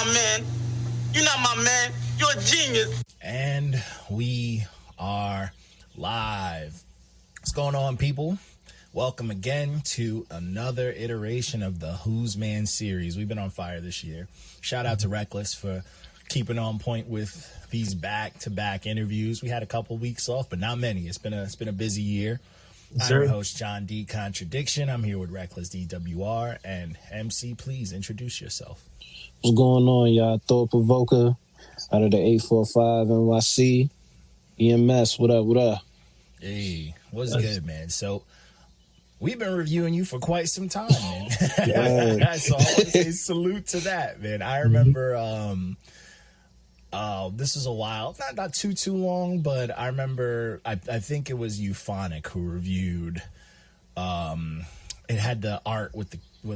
my man. You're not my man. You're a genius. And we are live. What's going on, people? Welcome again to another iteration of the Who's Man series. We've been on fire this year. Shout out to Reckless for keeping on point with these back-to-back interviews. We had a couple weeks off, but not many. It's been a busy year. I'm your host, John D. Contradiction. I'm here with RecklessDWR. And MC, please introduce yourself. What's going on, y'all? Thought Provokah out of the 845 NYC EMS. What up? What up? Hey, what's good, man? So we've been reviewing you for quite some time, man. So I want to say salute to that, man. I remember this is a while, not too long, but I remember I think it was Euphonic who reviewed it had the art with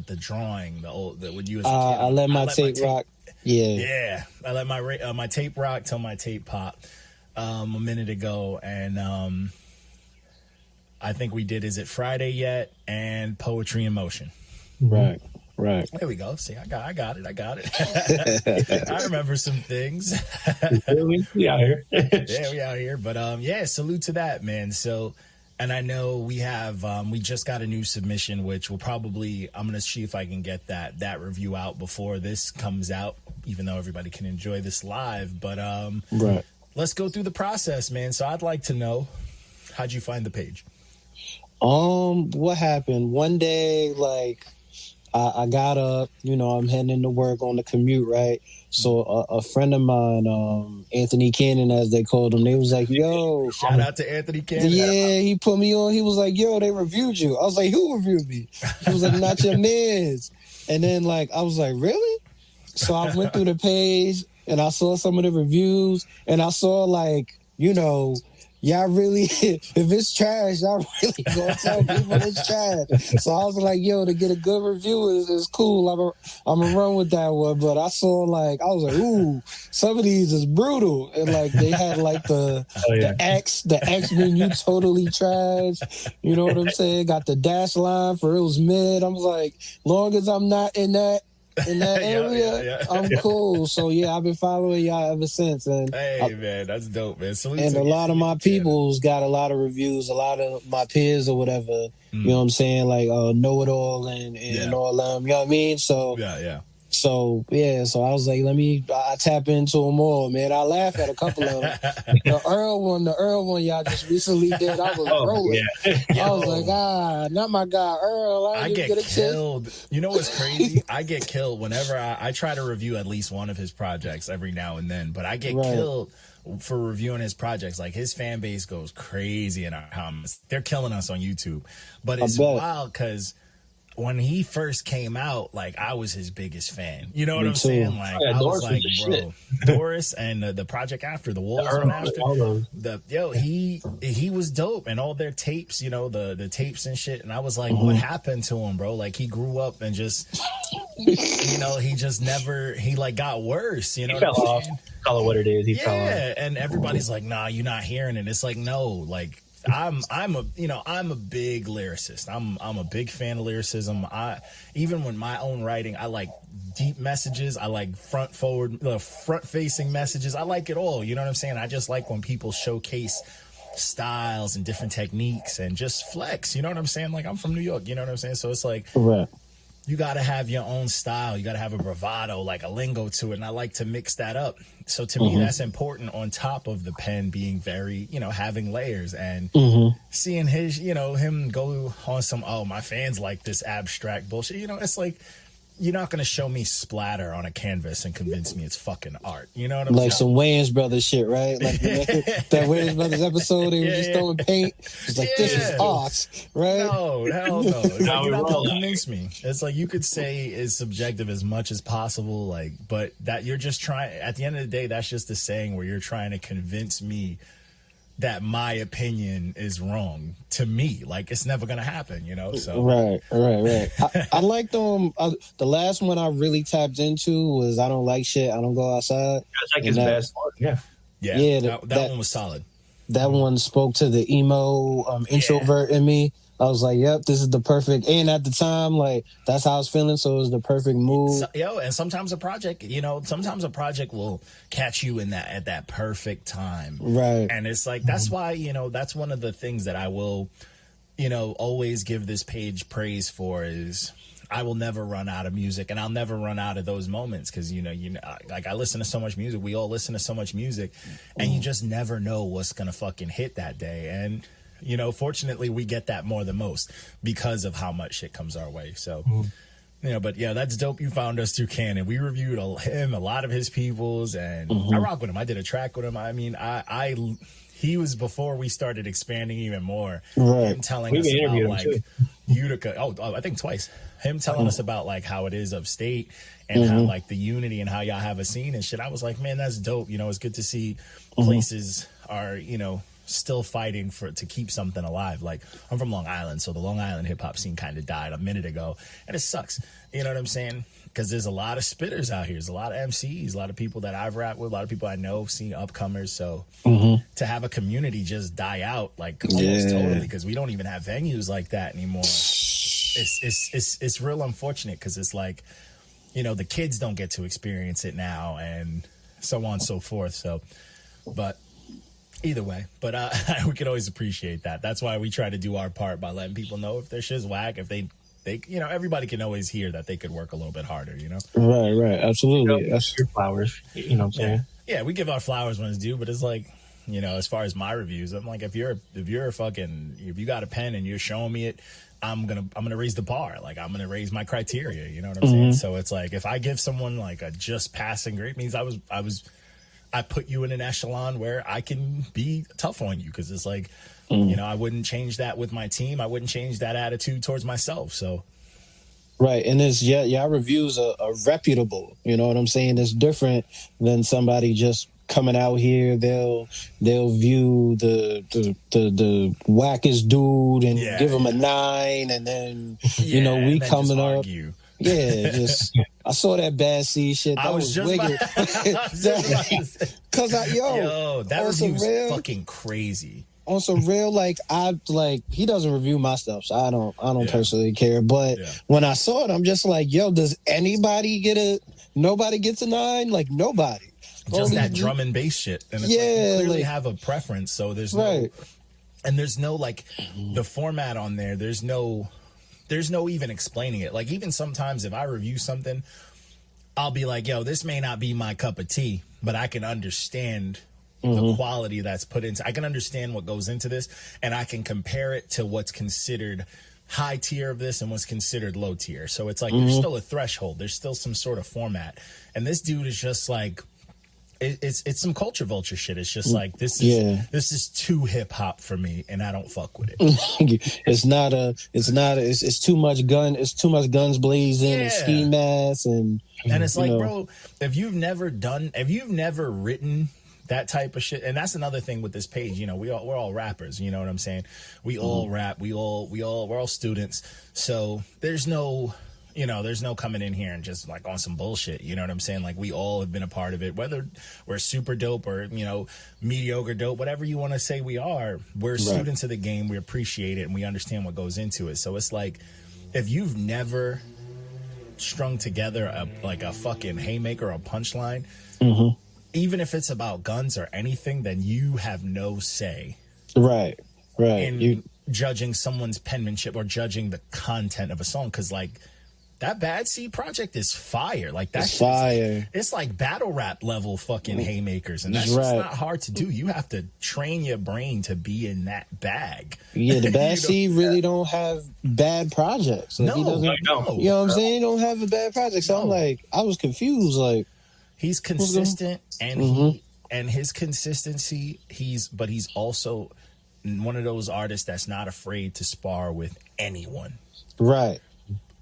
the drawing, when you was a kid. I let my tape rock. Yeah. I let my tape rock till my tape pop a minute ago, and I think we did Is It Friday Yet and Poetry in Motion. Right. There we go. See, I got it. I remember some things. We out here. Yeah, we out here. But yeah, salute to that, man. So, and I know we have we just got a new submission, which will probably, I'm gonna see if I can get that review out before this comes out, even though everybody can enjoy this live. But right. Let's go through the process, man. So I'd like to know, how'd you find the page? What happened? One day, like, I got up, I'm heading into work on the commute, right? So a friend of mine, Anthony Cannon, as they called him, they was like, yo. Shout out to Anthony Cannon. Yeah, he put me on. He was like, yo, they reviewed you. I was like, who reviewed me? He was like, NotYaManz. And then, I was like, really? So I went through the page, and I saw some of the reviews, and I saw, y'all really, if it's trash, y'all really gonna tell people it's trash. So I was like, yo, to get a good review is cool. I'm gonna run with that one. But I saw, I was like, ooh, some of these is brutal. And they had the X mean you totally trash. You know what I'm saying? Got the dash line for it was mid. I was like, long as I'm not in that area, yeah. I'm cool. So yeah, I've been following y'all ever since. And man, that's dope, man. And a lot of my people's got a lot of reviews. A lot of my peers or whatever, you know what I'm saying, Know It All and all them. You know what I mean? So yeah. So I was like, I tap into them all, man. I laugh at a couple of them. The Earl one y'all just recently did. I was rolling. Yeah. I was like, not my guy Earl. I get killed. You know what's crazy? I get killed whenever I try to review at least one of his projects every now and then, but I get killed for reviewing his projects. His fan base goes crazy in our comments. They're killing us on YouTube, but it's wild because when he first came out, I was his biggest fan. You know what I'm saying? I was like, bro, Doris and the project after, the Wolves one after, he was dope, and all their tapes, the tapes and shit. And I was like, what happened to him, bro? He grew up and just, he just never, got worse. You know, he fell off. Call it what it is. He fell off. And everybody's like, nah, you're not hearing it. It's like, no, I'm a big lyricist. I'm a big fan of lyricism. Even when my own writing, I like deep messages. I like front facing messages. I like it all. You know what I'm saying? I just like when people showcase styles and different techniques and just flex. You know what I'm saying? I'm from New York. You know what I'm saying? So it's you got to have your own style. You got to have a bravado, a lingo to it. And I like to mix that up. So to me, that's important on top of the pen being very, having layers and seeing his, him go on some, my fans like this abstract bullshit. It's you're not going to show me splatter on a canvas and convince me it's fucking art. You know what I'm saying? Some Wayans Brothers shit, right? That Wayans Brothers episode, they were just throwing paint. It's this is art, right? No, hell no. You're not going to convince me. It's you could say it's subjective as much as possible, but that you're just trying, at the end of the day, that's just a saying where you're trying to convince me that my opinion is wrong to me. It's never gonna happen, so right. I like them. The last one I really tapped into was I Don't Like Shit, I Don't Go Outside. That's his best one. That one was solid. That one spoke to the emo introvert in me. I was like, yep, this is the perfect. And at the time, like, that's how I was feeling. So it was the perfect mood. So, and sometimes a project, sometimes a project will catch you at that perfect time. Right. And it's like, that's why, that's one of the things that I will, always give this page praise for is I will never run out of music, and I'll never run out of those moments. Cause like I listen to so much music. We all listen to so much music, and you just never know what's going to fucking hit that day. And, fortunately we get that more than most because of how much shit comes our way. So, but yeah, that's dope. You found us through Canon. We reviewed him, a lot of his peoples, and I rock with him. I did a track with him. I mean, he was before we started expanding even more. Right. Him telling us about like Utica. Oh, I think twice. Him telling us about like how it is upstate and how like the unity and how y'all have a scene and shit. I was like, man, that's dope. It's good to see places are, still fighting to keep something alive. Like, I'm from Long Island, so the Long Island hip hop scene kind of died a minute ago, and it sucks. You know what I'm saying? Because there's a lot of spitters out here. There's a lot of MCs, a lot of people that I've rapped with, a lot of people I know, seen upcomers. So to have a community just die out, like almost totally, because we don't even have venues like that anymore. It's real unfortunate, because it's like, the kids don't get to experience it now, and so on and so forth. So, but either way, but we could always appreciate that. That's why we try to do our part by letting people know if their shit's whack, if they everybody can always hear that they could work a little bit harder, Right, absolutely. That's your flowers, what I'm saying? Yeah, we give our flowers when it's due, but it's like, as far as my reviews, I'm like, if you got a pen and you're showing me it, I'm gonna raise the bar. Like, I'm gonna raise my criteria, you know what I'm saying? So it's like, if I give someone like a just passing grade, means I put you in an echelon where I can be tough on you, because it's like, I wouldn't change that with my team. I wouldn't change that attitude towards myself. So, right, and it's y'all reviews are reputable. You know what I'm saying? It's different than somebody just coming out here. They'll view the wackest dude and give him a 9, and then we coming up. Yeah, just I saw that bad seed shit. That was wicked. Cause that was fucking crazy. On some real, he doesn't review my stuff, so I don't personally care. But when I saw it, I'm just like, does anybody nobody gets a 9? Like, nobody. Just that drum and bass shit. And it's you clearly have a preference, so there's there's no like the format on there. There's no even explaining it. Like, even sometimes if I review something, I'll be like, this may not be my cup of tea, but I can understand the quality that's put into. I can understand what goes into this, and I can compare it to what's considered high tier of this and what's considered low tier. So it's like there's still a threshold. There's still some sort of format. And this dude is just like, it's some culture vulture shit. It's just like, this is too hip hop for me, and I don't fuck with it. It's too much gun. It's too much guns blazing and ski masks and it's like, bro, if you've never written that type of shit, and that's another thing with this page. We're all rappers. You know what I'm saying? We all rap. We're all students. So there's no coming in here and just like on some bullshit. You know what I'm saying? Like, we all have been a part of it, whether we're super dope or, mediocre dope, whatever you want to say we are. We're students of the game. We appreciate it, and we understand what goes into it. So it's like, if you've never strung together a fucking haymaker or a punchline, even if it's about guns or anything, then you have no say. Right. In judging someone's penmanship or judging the content of a song. Because, like, that Bad Seed project is fire. Like, that's fire. It's like battle rap level fucking haymakers, and that's just not hard to do. You have to train your brain to be in that bag. Yeah, the Bad Seed really don't have bad projects. Like, no. You know what I'm saying? He don't have a bad project. So I'm like, I was confused. Like, he's consistent, and his consistency. He's also one of those artists that's not afraid to spar with anyone. Right.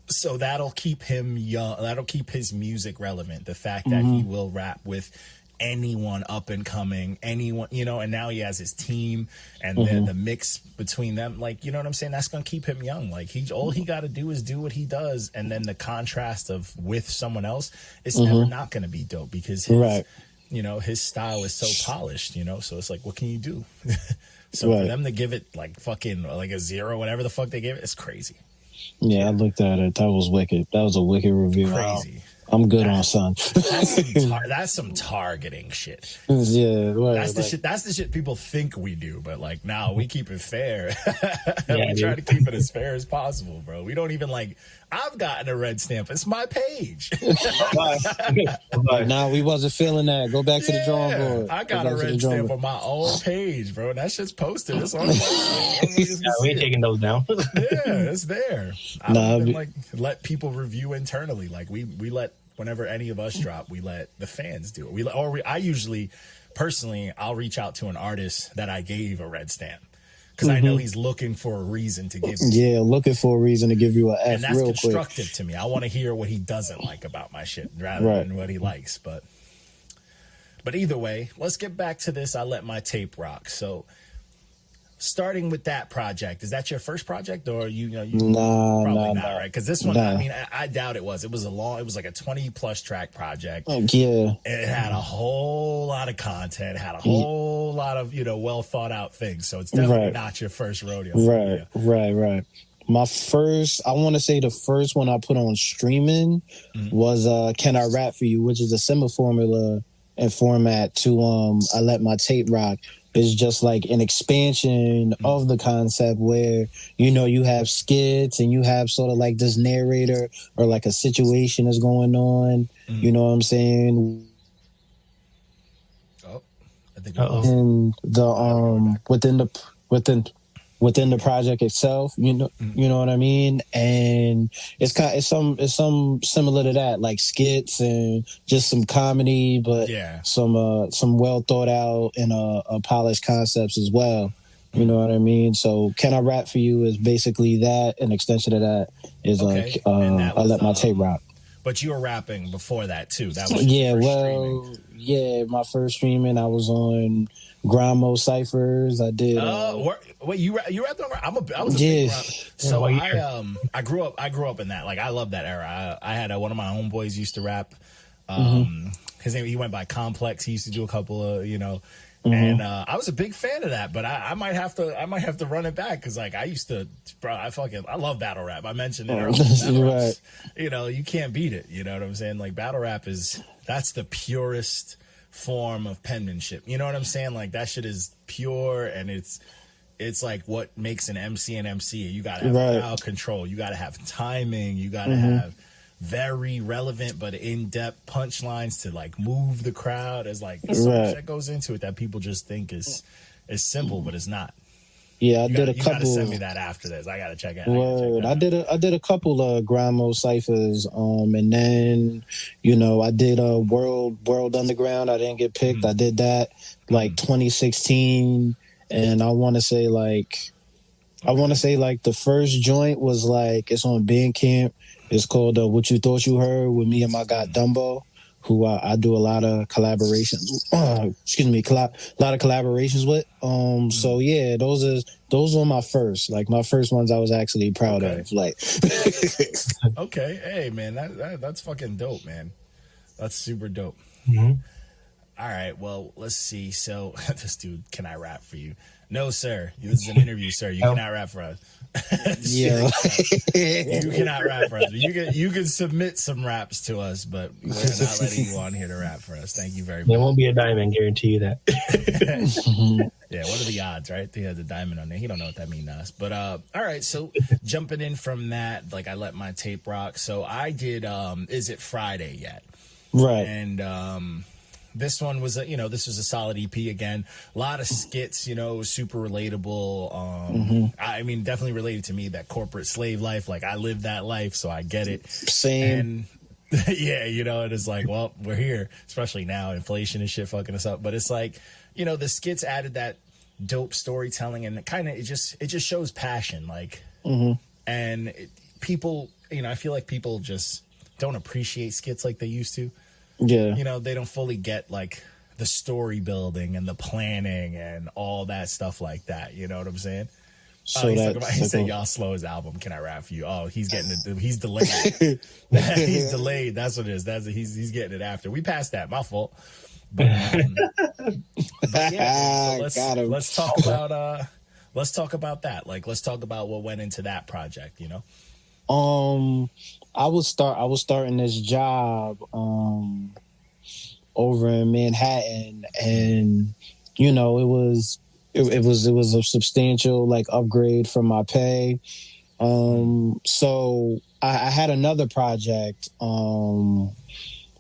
So that'll keep him young. That'll keep his music relevant. The fact that he will rap with anyone up and coming, anyone, and now he has his team, and then the mix between them, like, you know what I'm saying? That's going to keep him young. Like, all he got to do is do what he does. And then the contrast of with someone else is never not going to be dope, because you know, his style is so polished, you know, so it's like, what can you do? So for them to give it like fucking like a 0, whatever the fuck they gave it, it's crazy. Yeah, I looked at it. That was wicked. That was a wicked review. Crazy. I'm good on son. That's some targeting shit. Yeah, that's the shit. That's the shit people think we do, but like, now we keep it fair. We try to keep it as fair as possible, bro. We don't even like. I've gotten a red stamp. It's my page. Nah, we wasn't feeling that. Go back to the drawing board. I got a red stamp on my own page, bro. That shit's posted. It's on. We ain't taking those down. Yeah, it's there. I don't even like let people review internally. Like we let. Whenever any of us drop, we let the fans do it. I usually, personally, I'll reach out to an artist that I gave a red stamp because I know he's looking for a reason to give me. Yeah, looking for a reason to give you an F. And that's real constructive quick. to me. I want to hear what he doesn't like about my shit rather than what he likes. But either way, let's get back to this. I let my tape rock. So. Starting with that project, is that your first project, or you probably not, right? Because this one, I mean, I doubt it was. It was like a 20+ track project. Yeah, it had a whole lot of content, had a whole lot of well thought out things. So it's definitely not your first rodeo. Right. My first, I want to say the first one I put on streaming was "Can I Rap for You," which is a similar formula and format to I Let My Tape Rock. It's just like an expansion of the concept where, you have skits and you have sort of like this narrator or like a situation is going on. You know what I'm saying? Oh, I think and the within the project itself, you know what I mean? And it's some similar to that, like skits and just some comedy, but some well thought out and polished concepts as well. You know what I mean? So Can I Rap for You is basically that. An extension of that is I Let My Tape Rock. But you were rapping before that too. That was streaming. My first streaming, I was on Grimo ciphers. I did. Wait, you rapped on? I was a big rapper. So I grew up in that. Like, I love that era. I had one of my homeboys used to rap. His name, he went by Complex. He used to do a couple of and I was a big fan of that. But I might have to run it back because like I used to, bro. I love battle rap. I mentioned it earlier. You can't beat it. You know what I'm saying? Like, battle rap that's the purest form of penmanship. You know what I'm saying? Like, that shit is pure, and it's like what makes an MC an MC. You gotta have crowd control. You gotta have timing. You gotta have very relevant but in-depth punchlines to like move the crowd. There's like so much that goes into it that people just think is simple, but it's not. Yeah, I did a couple. You gotta send me that after this. I gotta check it out. Word. I did a couple of Grimo ciphers, and then I did a World Underground. I didn't get picked. I did that like 2016, and I want to say like the first joint was like it's on Bandcamp. It's called What You Thought You Heard with me and my guy Dumbo, who I do a lot of collaborations. A lot of collaborations with. So yeah, those were my first. Like, my first ones I was actually proud of. Like, okay, hey man, that's fucking dope, man. That's super dope. All right, well, let's see. So this dude, can I rap for you? No, sir. This is an interview, sir. You cannot rap for us. Yeah, you cannot rap for us. You can submit some raps to us, but we're not letting you on here to rap for us. Thank you very much. There won't be a diamond, guarantee you that. Yeah, what are the odds, right? He has a diamond on there. He don't know what that means to us. But all right, so jumping in from that, like, I let my tape rock. So I did Is It Friday Yet? Right. And this one was this was a solid EP again. A lot of skits, super relatable. I mean, definitely related to me, that corporate slave life. Like, I lived that life, so I get it. Same. And yeah, it is like, well, we're here, especially now, inflation and shit fucking us up. But it's like, the skits added that dope storytelling, and it just shows passion, like, and people, I feel like people just don't appreciate skits like they used to. Yeah. They don't fully get like the story building and the planning and all that stuff like that. You know what I'm saying? So he said, y'all slow his album. Can I rap for you? Oh, he's delayed. He's delayed. That's what it is. He's getting it after. We passed that. My fault. But yeah, so let's talk about that. Like, let's talk about what went into that project. You know. I was starting this job over in Manhattan, and you know, it was a substantial like upgrade from my pay. So I had another project called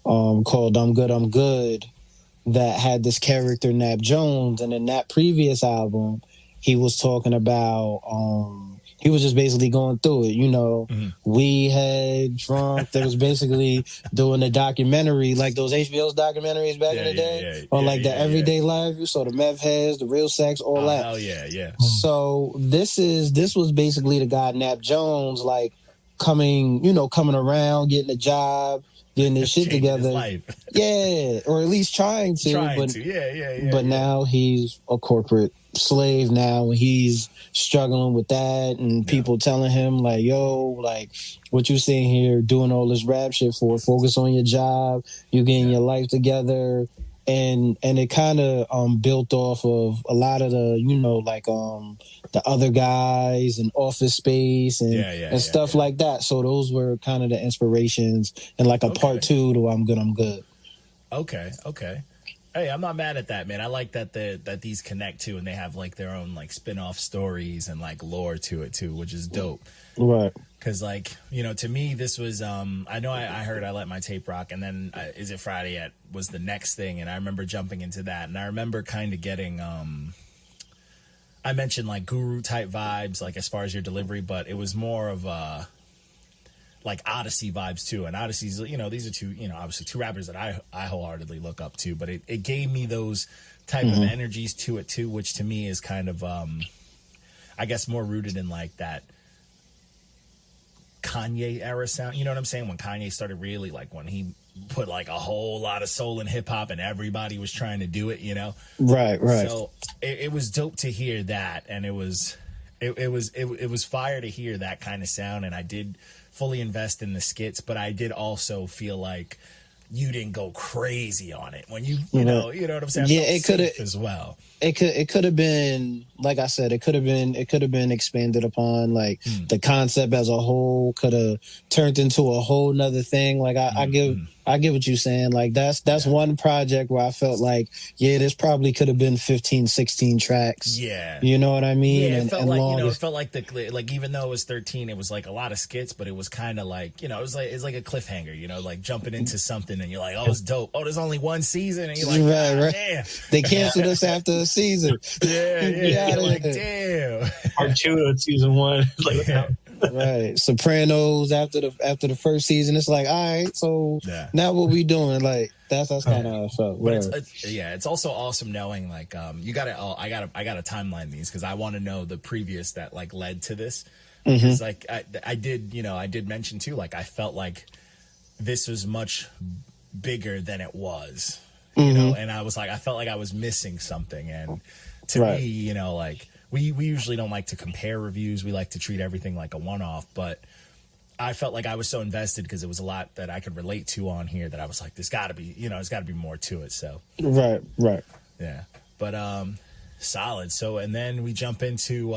I'm Good that had this character Nap Jones, and in that previous album he was talking about he was just basically going through it, you know. We had drunk. That was basically doing a documentary, like those HBO's documentaries back in the day, on like the everyday life. You saw the meth heads, the real sex, all that. Oh yeah. So this was basically the guy Nap Jones, like coming around, getting a job, getting his shit together. Yeah, or at least trying to. But now he's a corporate slave now, and he's struggling with that, and people telling him like, yo, like, what you sitting here doing all this rap shit for? Focus on your job, you getting your life together. And it kind of built off of a lot of the, you know, like the other guys and Office Space and stuff like that. So those were kind of the inspirations, and like a part 2 to I'm Good. Okay. Hey, I'm not mad at that, man. I like that these connect too, and they have like their own like spin-off stories and like lore to it too, which is dope. Right. Because like, you know, to me, this was, I know I heard I Let My Tape Rock, and then Is It Friday Yet was the next thing. And I remember jumping into that, and I remember kind of getting, I mentioned like guru type vibes, like as far as your delivery, but it was more of like Odyssey vibes too. And Odyssey's, you know, these are two, you know, obviously two rappers that I wholeheartedly look up to, but it gave me those type of energies to it too, which to me is kind of, I guess more rooted in like that Kanye era sound, you know what I'm saying? When Kanye started really, like when he put like a whole lot of soul in hip hop and everybody was trying to do it, you know? Right. So it was dope to hear that, and it was fire to hear that kind of sound. And I did fully invest in the skits, but I did also feel like you didn't go crazy on it when you know what I'm saying? Yeah, it could have as well. It could have been, like I said, it could have been expanded upon. Like the concept as a whole could have turned into a whole nother thing. Like I get what you're saying. Like that's one project where I felt like, this probably could have been 15, 16 tracks. Yeah. You know what I mean? Yeah, it felt like, it felt like like even though it was 13, it was like a lot of skits, but it was kind of like, it was like a cliffhanger, like jumping into something and you're like, oh, it's dope. Oh, there's only one season, and you're like, right. Damn. They canceled us after a season. Yeah. Like, damn. Part 2 of season 1. Like, right. Sopranos after the first season, it's like, all right, so now what we doing? Like that's kind of how it felt. But it's also awesome knowing like you got to I got to timeline these because I want to know the previous that like led to this. Because like I did mention too, like I felt like this was much bigger than it was. You know, and I was like, I felt like I was missing something. And to me, like we usually don't like to compare reviews. We like to treat everything like a one-off. But I felt like I was so invested because it was a lot that I could relate to on here that I was like, there's got to be, there's got to be more to it. So right. Yeah. But solid. So and then we jump into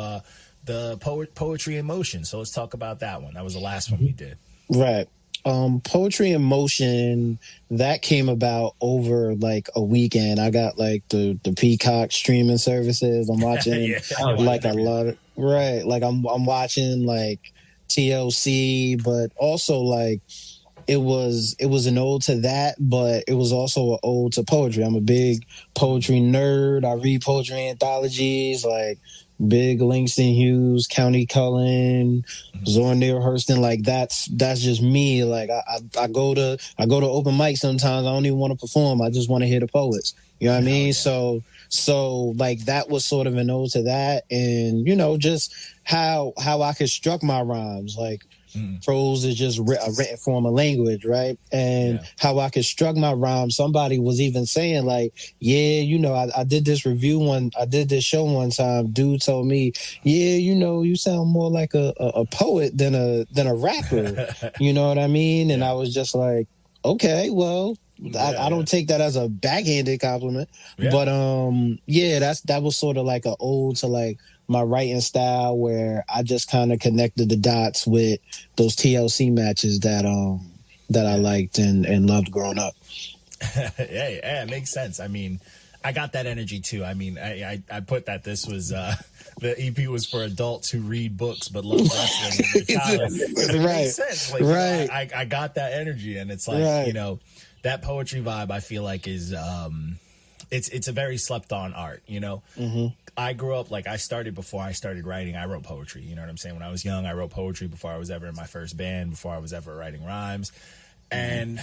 the Poetry in Motion. So let's talk about that one. That was the last one we did. Right. Poetry in Motion, that came about over like a weekend. I got like the Peacock streaming services. I'm watching like a lot of, like I'm watching like TLC, but also like it was an ode to that, but it was also an ode to poetry. I'm a big poetry nerd. I read poetry anthologies like Big Langston Hughes, County Cullen, Zora Neale Hurston. Like that's just me. Like I go to open mic sometimes. I don't even want to perform. I just want to hear the poets. You know what I mean? Yeah. So like that was sort of an ode to that, and just how I construct my rhymes. Like prose is just a written form of language, right? And how I construct my rhymes. Somebody was even saying like, I did this I did this show one time. Dude told me, you sound more like a poet than a rapper. You know what I mean? And I was just like, okay, well, I don't take that as a backhanded compliment, Yeah. but that was sort of like an ode to like my writing style, where I just kind of connected the dots with those TLC matches that I liked and loved growing up. Yeah, it makes sense. I mean, I got that energy too. I mean, I put that this was the EP was for adults who read books but love wrestling in their childhood. It Right. makes sense. Like, Right. I got that energy, and it's like, Right. you know, that poetry vibe I feel like is it's a very slept on art, you know. Mm-hmm. I grew up, like, I started before I started writing. I wrote poetry, you know what I'm saying? When I was young, I wrote poetry before I was ever in my first band, before I was ever writing rhymes. And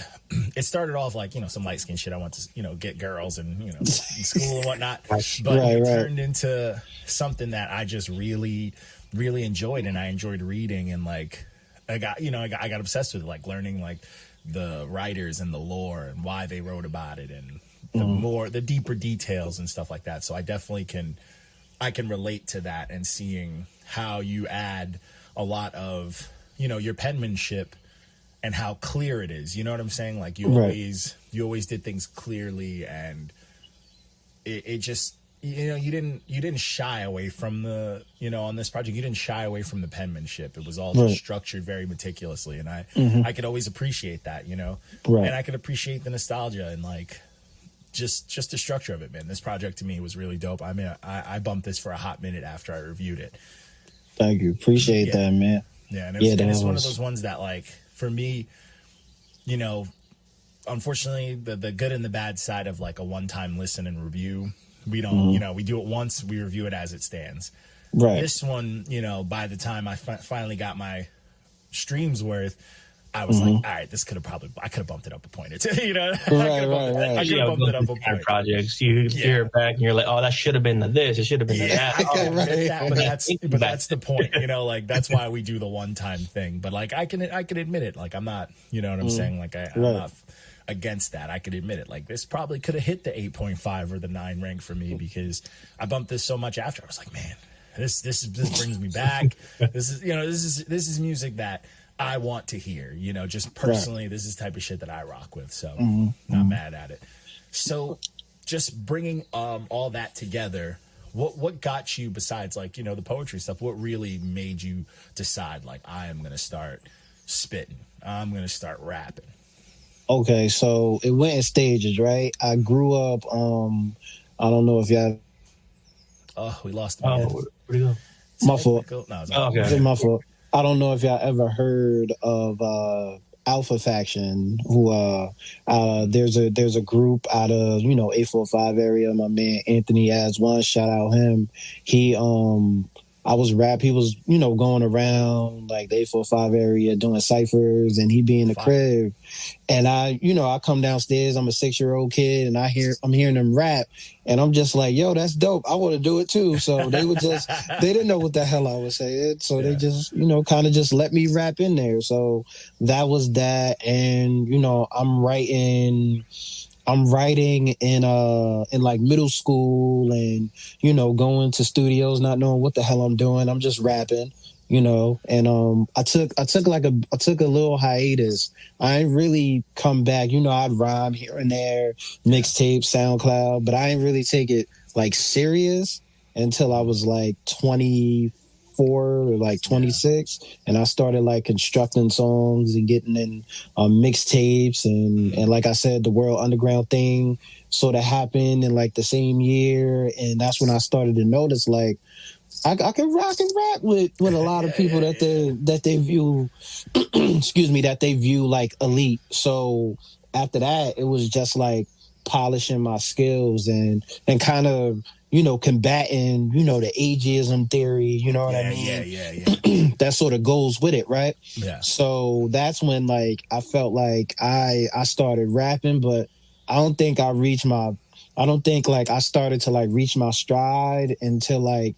it started off like, you know, some light skin shit. I want to, you know, get girls and, you know, in school and whatnot. But it turned into something that I just really, really enjoyed. And I enjoyed reading. And like, I got obsessed with it, like learning like the writers and the lore and why they wrote about it and the deeper details and stuff like that. So I definitely I can relate to that, and seeing how you add a lot of, you know, your penmanship and how clear it is. You know what I'm saying? Like you always did things clearly, and it just, you know, you didn't shy away from the, you know, on this project, you didn't shy away from the penmanship. It was all just structured very meticulously, and I could always appreciate that, you know, and I could appreciate the nostalgia and like just the structure of it, man. This project to me was really dope. I mean, I bumped this for a hot minute after I reviewed it. Thank you. Appreciate that, man. Yeah, and it's one of those ones that, like, for me, you know, unfortunately, the good and the bad side of like a one-time listen and review, we don't, you know, we do it once, we review it as it stands. Right. This one, you know, by the time I finally got my streams worth, I was like, all right, I could have bumped it up a point or two, you know? I could have bumped it up a point. Projects, you hear it back and you're like, oh, that should have been this, it should have been that. I can admit that, but that's the point, you know, like that's why we do the one-time thing. But like I can admit it, like I'm not, you know what I'm saying? Like I'm not against that. I could admit it. Like this probably could have hit the 8.5 or the 9 rank for me, because I bumped this so much after. I was like, man, this brings me back. This is music that I want to hear, you know, just personally, this is the type of shit that I rock with. So not mad at it. So just bringing all that together, what got you, besides like, you know, the poetry stuff, what really made you decide like, I am going to start spitting, I'm going to start rapping? Okay, so it went in stages, right? I grew up, I don't know if y'all... Oh, we lost him. Where'd he go? My fault. No, it's okay. It's my fault. I don't know if y'all ever heard of Alpha Faction, who there's a group out of, you know, 845 area. My man Anthony has one. Shout out him. He he was, you know, going around like the 845 area doing ciphers, and he be in the crib. And I come downstairs, I'm a 6-year-old kid, and I'm hearing them rap, and I'm just like, yo, that's dope. I want to do it too. So they didn't know what the hell I was saying. So they just, you know, kind of just let me rap in there. So that was that. And, you know, I'm writing in like middle school, and, you know, going to studios, not knowing what the hell I'm doing. I'm just rapping, you know. And I took a little hiatus. I ain't really come back. You know, I'd rhyme here and there, mixtape, SoundCloud, but I ain't really take it like serious until I was like 24 or like 26, and I started like constructing songs and getting in mixtapes, and like I said, the World Underground thing sort of happened in like the same year, and that's when I started to notice like I can rock and rap with a lot of people that they view that they view like elite. So after that, it was just like polishing my skills and kind of, you know, combating, you know, the ageism theory, you know what I mean? Yeah. That sort of goes with it, right? Yeah. So that's when like I felt like I started rapping, but I don't think I started to like reach my stride until like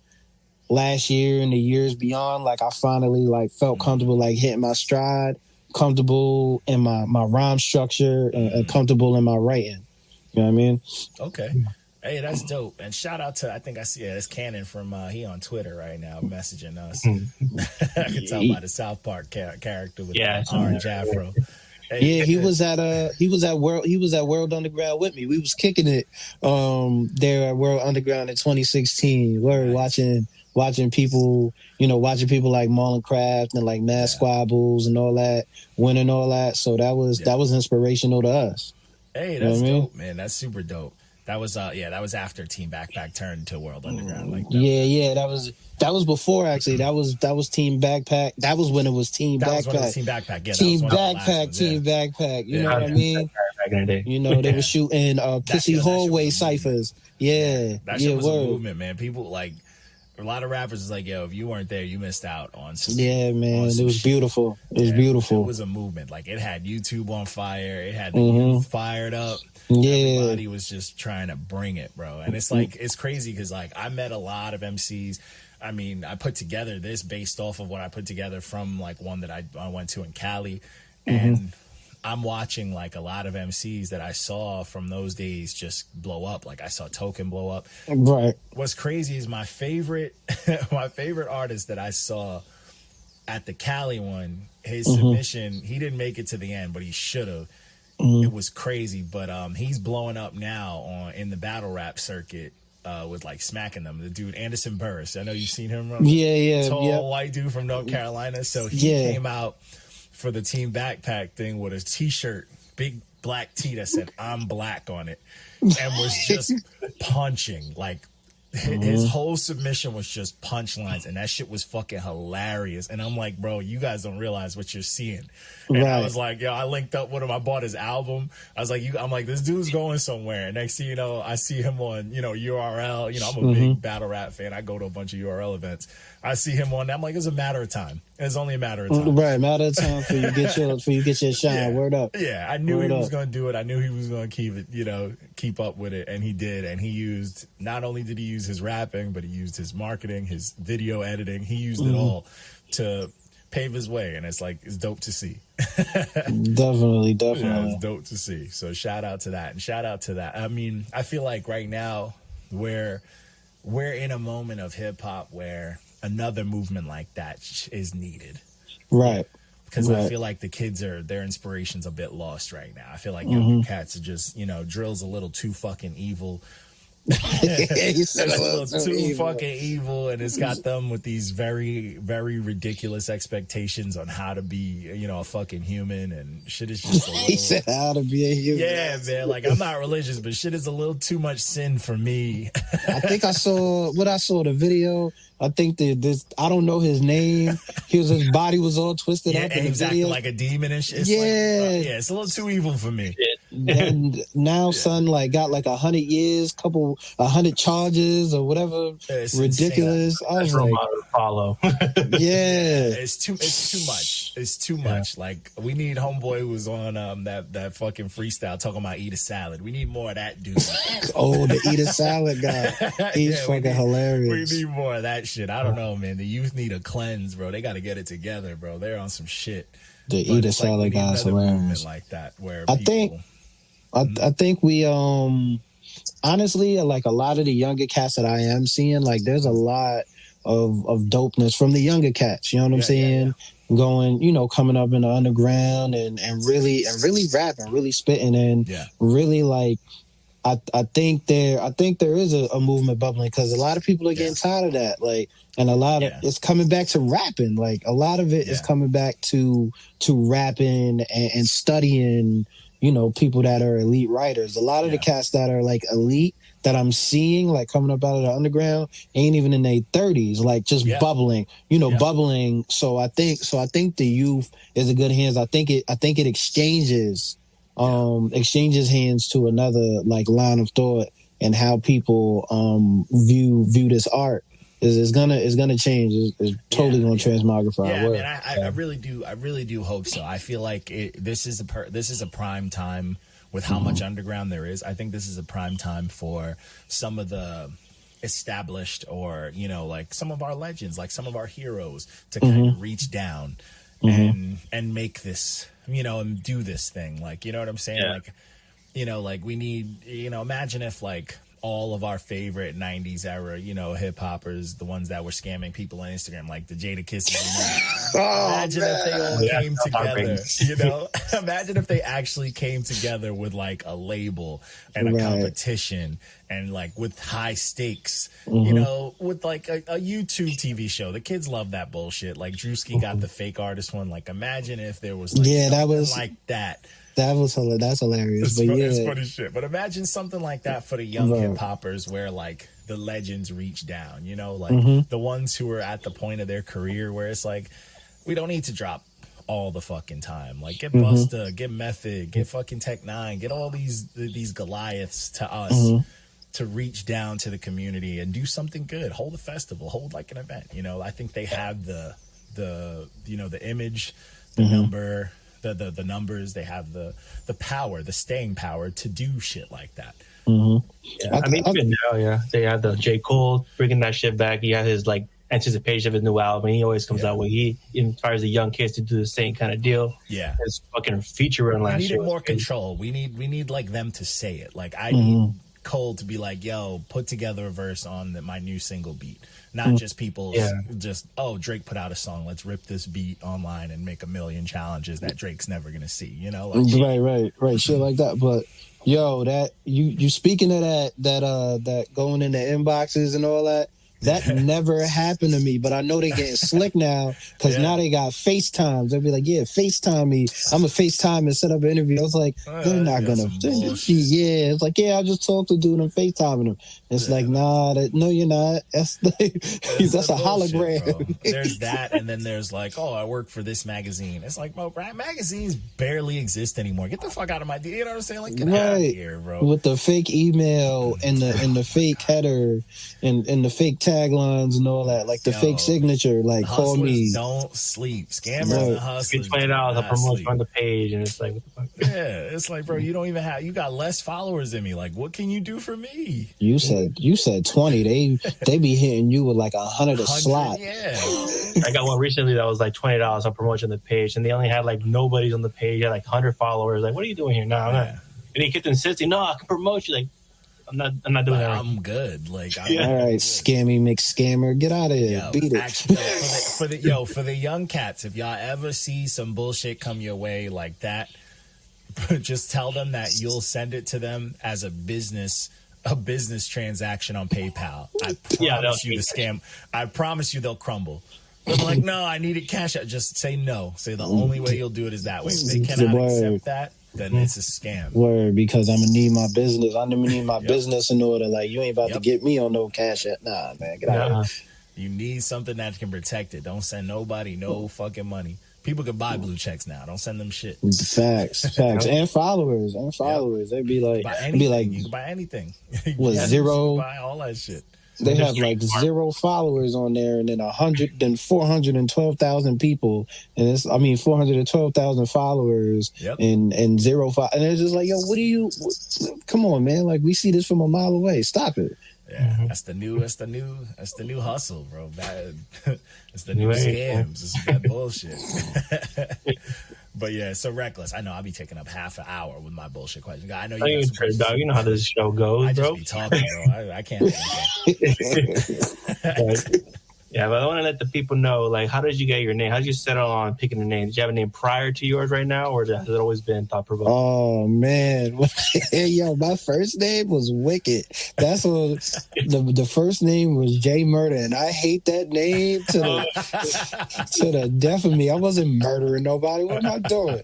last year and the years beyond. Like I finally like felt comfortable like hitting my stride, comfortable in my rhyme structure, and comfortable in my writing. You know what I mean? Okay. Hey, that's dope. And shout out to, I think I see it's Cannon from he on Twitter right now messaging us. I can tell by the South Park character with the orange afro. Yeah, he was at World Underground with me. We was kicking it there at World Underground in 2016. We're watching people, watching people like Marlon Craft and like Mad Squabbles and all that, winning all that. So that was inspirational to us. Hey, that's dope, man. That's super dope. That was that was after Team Backpack turned to World Underground. Like that. Yeah, that was before actually. That was Team Backpack. That was when it was Team Backpack. Was when it was Team Backpack. Yeah, Team Backpack. Team Backpack. You know what I mean? Back in the day. They were shooting Pissy Hallway ciphers. Yeah, that shit was a movement, man. People like a lot of rappers is like, yo, if you weren't there, you missed out on some. Yeah, man, it was beautiful. It was beautiful. It was a movement. Like it had YouTube on fire. It had the youth fired up. Yeah, everybody was just trying to bring it, bro. And it's like it's crazy because like I met a lot of MCs. I mean, I put together this based off of what I put together from like one that I went to in Cali, and I'm watching like a lot of MCs that I saw from those days just blow up. Like I saw Token blow up. Right. What's crazy is my favorite artist that I saw at the Cali one, his submission, he didn't make it to the end, but he should have. It was crazy, but he's blowing up now in the battle rap circuit with like smacking them. The dude Anderson Burris, I know you've seen him. Tall white dude from North Carolina. So he came out for the Team Backpack thing with a T-shirt, big black tee that said "I'm black" on it, and was just punching like. His whole submission was just punchlines, and that shit was fucking hilarious. And I'm like, bro, you guys don't realize what you're seeing. And I was like, yo, I linked up with him. I bought his album. I was like, I'm like, this dude's going somewhere. And next thing you know, I see him on, URL. I'm a big battle rap fan. I go to a bunch of URL events. I see him on. I'm like, it's a matter of time. It's only a matter of time. Right, matter of time for you get your shine. Yeah. Word up. Yeah, I knew he was going to do it. I knew he was going to keep it, keep up with it, and he did. And he used, not only did he use his rapping, but he used his marketing, his video editing. He used it all to pave his way, and it's dope to see. Definitely. Yeah, it's dope to see. So shout out to that, and shout out to that. I mean, I feel like right now we're in a moment of hip hop where another movement like that is needed. Right. Because I feel like the kids their inspiration's a bit lost right now. I feel like younger cats are just, drill's a little too fucking evil. It's a little too fucking evil, and it's got them with these very, very ridiculous expectations on how to be, a fucking human, and shit is just a little. He said how to be a human. Yeah, man. Like I'm not religious, but shit is a little too much sin for me. I think I saw the video. I think that I don't know his name. His body was all twisted up in the video, like a demon and shit. It's it's a little too evil for me. And now, son, got 100 years, 100 charges or whatever. It's ridiculous. Insane. I was like, follow. It's too much. It's too much. Like we need homeboy who was on that fucking freestyle talking about eat a salad. We need more of that dude. The eat a salad guy. He's fucking hilarious. We need more of that shit. I don't know, man. The youth need a cleanse, bro. They got to get it together, bro. They're on some shit. The eat a salad guy is hilarious. Like that, where I think we honestly, like a lot of the younger cats that I am seeing, like there's a lot of dopeness from the younger cats. You know what I'm saying? Yeah. Going, coming up in the underground and really rapping, really spitting, and really like. I think there is a movement bubbling because a lot of people are getting tired of that. Like, and a lot of it's coming back to rapping. Like a lot of it is coming back to rapping and studying. People that are elite writers. A lot of the cats that are like elite that I'm seeing like coming up out of the underground ain't even in their 30s. Like just bubbling. Bubbling. So I think the youth is in good hands. I think it exchanges hands to another like line of thought and how people view this art is gonna change. It's totally gonna transmogrify. Yeah, man, I really do hope so. I feel like this is a prime time with how much underground there is. I think this is a prime time for some of the established or like some of our legends, like some of our heroes to kind of reach down and make this. And do this thing, like, you know what I'm saying? Yeah. Like, like we need, imagine if like all of our favorite 90s era, you know, hip hoppers, the ones that were scamming people on Instagram, like the Jada Kisses. Imagine if they all came together, you know? Imagine if they actually came together with like a label and a competition and like with high stakes, you know, with like a YouTube TV show. The kids love that bullshit. Like Drewski got the fake artist one. Like imagine if there was like that was like that. That's hilarious. It's funny shit. But imagine something like that for the young hip hoppers, where like the legends reach down. You know, like the ones who are at the point of their career where it's like, we don't need to drop all the fucking time. Like get Busta, get Method, get fucking Tech Nine, get all these Goliaths to us to reach down to the community and do something good. Hold a festival, hold like an event. You know, I think they have the you know, the image, the number. The numbers, they have the power, the staying power to do shit like that. Yeah, I mean, even now, they have the J. Cole bringing that shit back. He has his like anticipation of his new album. He always comes out when he inspires the young kids to do the same kind of deal. Yeah, his fucking feature run last year. We needed more control. We need like them to say it. Like I need Cole to be like, yo, put together a verse on my new single beat. Not just people just, oh, Drake put out a song, let's rip this beat online and make a million challenges that Drake's never gonna see, you know? Like, right, shit like that. But yo, that you speaking of that going in the inboxes and all that never happened to me, but I know they getting slick now because now they got FaceTimes. They'll be like, yeah, FaceTime me. I'm a FaceTime and set up an interview. I was like, they're not gonna. It's like, yeah, I just talked to dude and FaceTiming him. It's like, nah, no, you're not. That's that's a hologram. Bro. There's that, and then there's like, oh, I work for this magazine. It's like, bro, magazines barely exist anymore. Get the fuck out of my, you know what I'm saying? Like, get out of here, bro. With the fake email and the fake header and the fake taglines and all that, like the fake signature, like call me. Don't sleep. Scammers and hustlers. $20 a promotion on the page, and it's like, what the fuck? Yeah, it's like, bro, you don't even have. You got less followers than me. Like, what can you do for me? You said 20. They be hitting you with like 100 a slot. Yeah. I got one recently that was like $20 on promotion on the page, and they only had like nobody's on the page. Had like 100 followers. Like, what are you doing here? No, I'm not. And he kept insisting, no, I can promote you. Like, I'm not doing that. I'm good. Like, all right, scammy McScammer, get out of here. Beat it. Actually, for the young cats, if y'all ever see some bullshit come your way like that, just tell them that you'll send it to them as a business transaction on PayPal. I promise you the scam. I promise you they'll crumble. But like, no, I needed cash out. Just say no. Say the only way you'll do it is that way. If they cannot accept that, then it's a scam. Word, because I'm gonna need my business. I'm gonna need my business in order. Like, you ain't about to get me on no cash out. Nah, man, get out of here. You need something that can protect it. Don't send nobody no fucking money. People can buy blue checks now. Don't send them shit. Facts, and followers. They'd be like, you can buy anything. With zero, buy all that shit. They have like 0 followers on there, and then 412,000 people, and 412,000 followers, and 0 and it's just like, yo, come on, man, like, we see this from a mile away. Stop it. Yeah, that's the new hustle, bro. It's the new scams. It's that bullshit. But yeah, so Reckless. I know I'll be taking up half an hour with my bullshit question. I know you got some dog. You know how this show goes, bro. I just be talking, bro. I can't. Yeah, but I want to let the people know, like, how did you get your name? How did you settle on picking a name? Did you have a name prior to yours right now, or has it always been Thought Provokah? Oh, man. Yo, my first name was Wicked. That's what the first name was J Murder, and I hate that name to the death of me. I wasn't murdering nobody. What am I doing?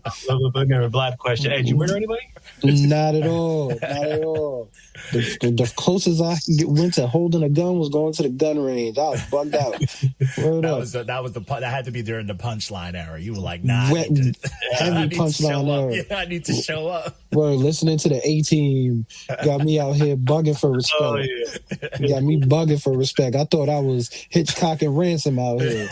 A black question. Hey, did you murder anybody? Not at all. Not at all. The closest I went to holding a gun was going to the gun range. I was bugged out. That had to be during the punchline era. You were like, nah, heavy punchline era. Yeah, I need to show up. Well, listening to the A-Team got me out here bugging for respect. Oh, yeah. Got me bugging for respect. I thought I was Hitchcock and Ransom out here.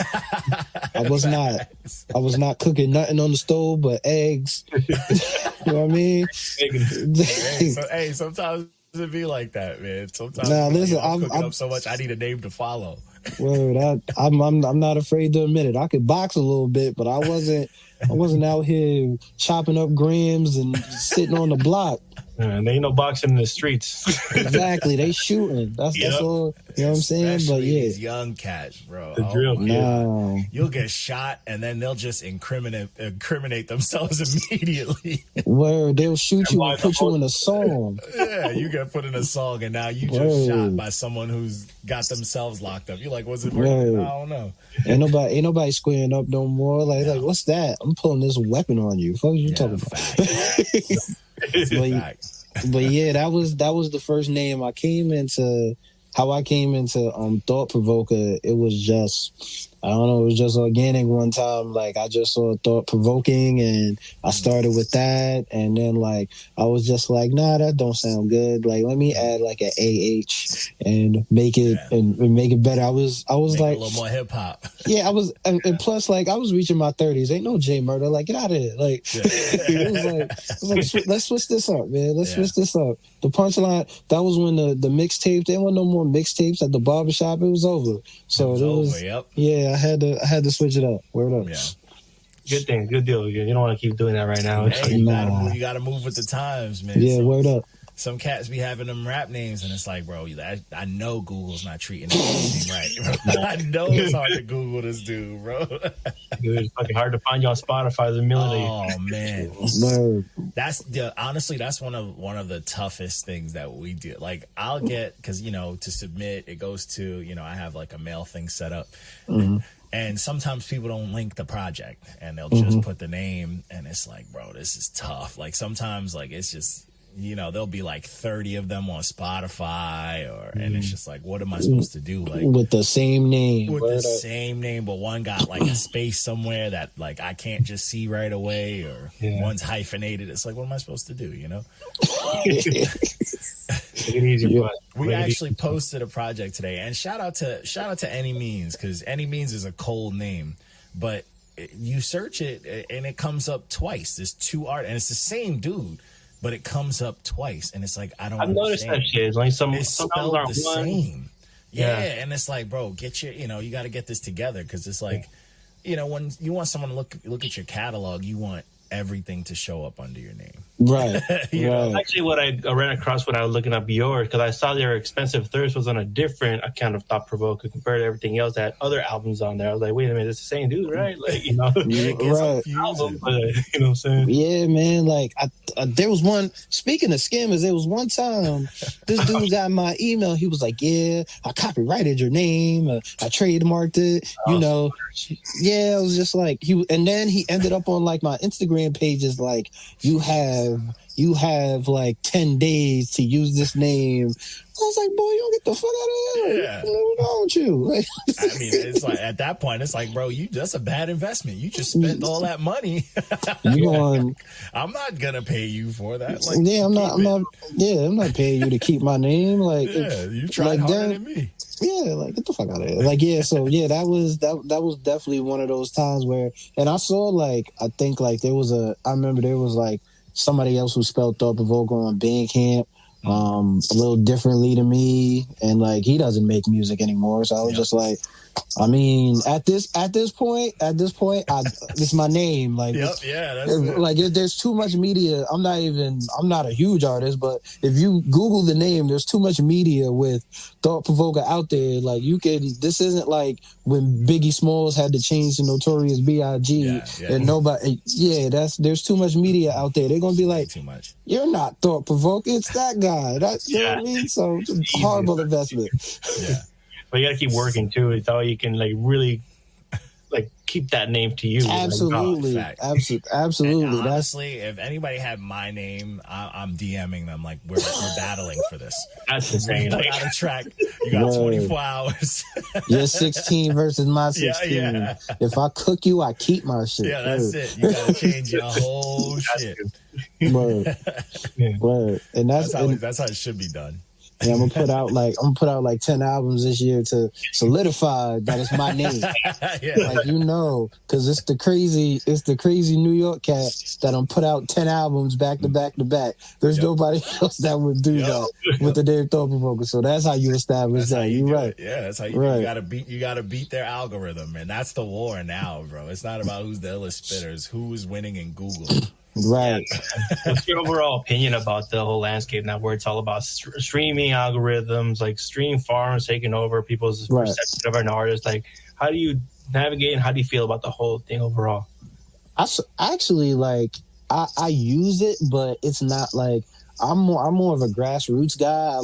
I was not. I was not cooking nothing on the stove but eggs. You know what I mean? Hey, sometimes it be like that, man. Sometimes listen, I'm cooking up so much, I need a name to follow. Word, I'm not afraid to admit it. I could box a little bit, but I wasn't out here chopping up grams and sitting on the block. There ain't no boxing in the streets. Exactly, they shooting. That's all. You know what I'm saying? Especially But yeah, these young cats, bro. The drill kid. no. You'll get shot, and then they'll just incriminate themselves immediately. Where they'll shoot you and put you in a song. Yeah, you get put in a song, and now you just shot by someone who's got themselves locked up. You're like, was it working? I don't know. Ain't nobody squaring up no more. Like, what's that? I'm pulling this weapon on you. What are you talking about? But yeah, that was the first name I came into. How I came into Thought Provokah, it was just, I don't know, it was just organic one time. Like, I just saw Thought Provoking, and I started with that. And then, like, I was just like, nah, that don't sound good. Like, let me add, like, an AH and make it and make it better. I was Make like... a little more hip-hop. Yeah, I was... And plus, like, I was reaching my 30s. Ain't no J Murder. Like, get out of here. Like, it was like, let's switch this up, man. Let's switch this up. The punchline, that was when the mixtapes, there weren't no more mixtapes at the barbershop. It was over. So it was yeah, I had to switch it up. Word up. Yeah. Good thing, good deal. You don't want to keep doing that right now. Hey, you gotta move with the times, man. Yeah, word up. Some cats be having them rap names, and it's like, bro, I know Google's not treating anything right. Bro. I know it's hard to Google this dude, bro. Dude, it's fucking hard to find you on Spotify. There's a million. Oh man, that's honestly that's one of the toughest things that we do. Like, I'll get, because to submit, it goes to I have like a mail thing set up. Mm-hmm. And sometimes people don't link the project, and they'll just put the name, and it's like, bro, this is tough. Like, sometimes, like, it's just, there'll be like 30 of them on Spotify, and it's just like, what am I supposed to do? Like, with the same name. Same name, but one got like a space somewhere that like I can't just see right away, or one's hyphenated. It's like, what am I supposed to do? We actually posted a project today, and shout out to NotYaManz, because NotYaManz is a cold name, but you search it and it comes up twice. There's two art, and it's the same dude, but it comes up twice, and it's like, I've noticed that shit. It's like some spelled aren't the same. Yeah, and it's like, bro, get your, you got to get this together, because it's like, when you want someone to look at your catalog, you want everything to show up under your name. Right. Actually, what I ran across when I was looking up yours, because I saw your Expensive Thirst was on a different account of Thought Provokah compared to everything else that had other albums on there. I was like, wait a minute, it's the same dude, right? Like, album, but, what I'm saying? Yeah, man. Like, there was one, speaking of scammers, there was one time this dude got my email. He was like, yeah, I copyrighted your name. I trademarked it. Yeah, it was just like, and then he ended up on like my Instagram pages, like, you have like 10 days to use this name. I was like, boy, you don't get the fuck out of here. Yeah. What's wrong with you? Like, I mean, it's like, at that point, it's like, bro, that's a bad investment. You just spent all that money. I'm not gonna pay you for that. Like, I'm not paying you to keep my name. Like, you tried harder than me. Yeah, like, get the fuck out of here. Like, yeah, so yeah, that was definitely one of those times where, and I saw, like, I think like I remember there was like somebody else who spelled Thought Provokah on Bandcamp a little differently to me, and like, he doesn't make music anymore, so I was just like, I mean, at this point, this is my name. Like, that's it. Like, there's too much media. I'm not a huge artist, but if you Google the name, there's too much media with Thought Provokah out there. Like, this isn't like when Biggie Smalls had to change the Notorious B.I.G. and nobody. Yeah, there's too much media out there. They're gonna be like, too much. You're not Thought Provokah. It's that guy. You know what I mean? So it's a horrible investment. Yeah. But you got to keep working too. It's all you can like really like keep that name to you. Absolutely, absolutely. And honestly, if anybody had my name, I'm DMing them like we're battling for this. That's insane. Put out a track. You got 24 hours. You're 16 versus my 16. Yeah. If I cook you, I keep my shit. Yeah, that's it. You got to change your whole shit. Word. Word. And that's how it should be done. Yeah, I'm gonna put out like 10 albums this year to solidify that it's my name. Like, because it's the crazy New York cat that put out 10 albums back to back to back. There's nobody else that would do that with the name Thought Provokah. So that's how you establish that. You're right. Yeah, that's how you gotta beat their algorithm, and that's the war now, bro. It's not about who's the illest spitters, who's winning in Google. Right. What's your overall opinion about the whole landscape now, where it's all about streaming algorithms, like stream farms taking over people's perception of an artist? Like, how do you navigate and how do you feel about the whole thing overall? Actually, like, I use it, but it's not like I'm more of a grassroots guy.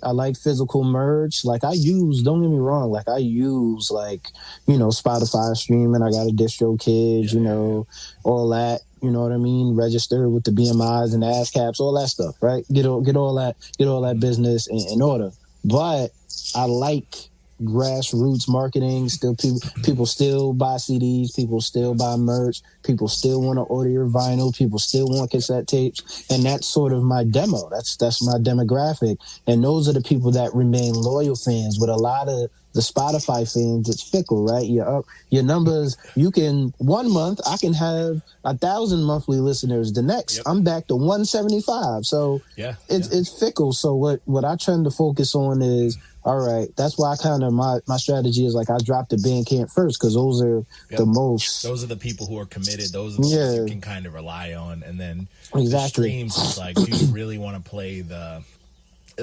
I like physical merch. Like, don't get me wrong, like I use like, Spotify streaming. I got a DistroKid, all that. You know what I mean? Register with the BMIs and the ASCAPs, all that stuff, right? Get all that business in order. But I like grassroots marketing. Still, people still buy CDs. People still buy merch. People still want to order your vinyl. People still want cassette tapes, and that's sort of my demo. That's my demographic, and those are the people that remain loyal fans. With a lot of the Spotify fans, it's fickle, right? Your numbers. You can 1 month I can have 1,000 monthly listeners. The next I'm back to 175. So it's fickle. So what I tend to focus on is, all right, that's why I kind of my strategy is like I drop the Bandcamp first because those are the most. Those are the people who are committed. Those are the people you can kind of rely on, and then the streams is like, do you really want to play the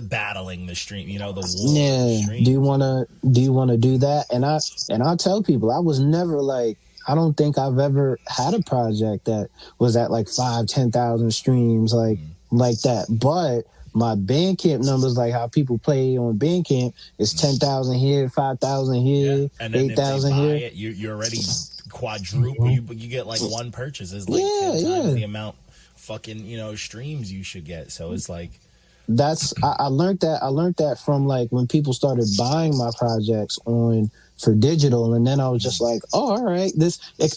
battling the stream? The war. Do you want to do that? And I tell people I was never like. I don't think I've ever had a project that was at like 5,000-10,000 streams like that, but my Bandcamp numbers, like how people play on Bandcamp, is 10,000 here, 5,000 here, and 8,000 here. You're already quadruple. You get like one purchase is like 10 times the amount fucking streams you should get. So it's like I learned that from like when people started buying my projects for digital, and then I was just like, oh, all right,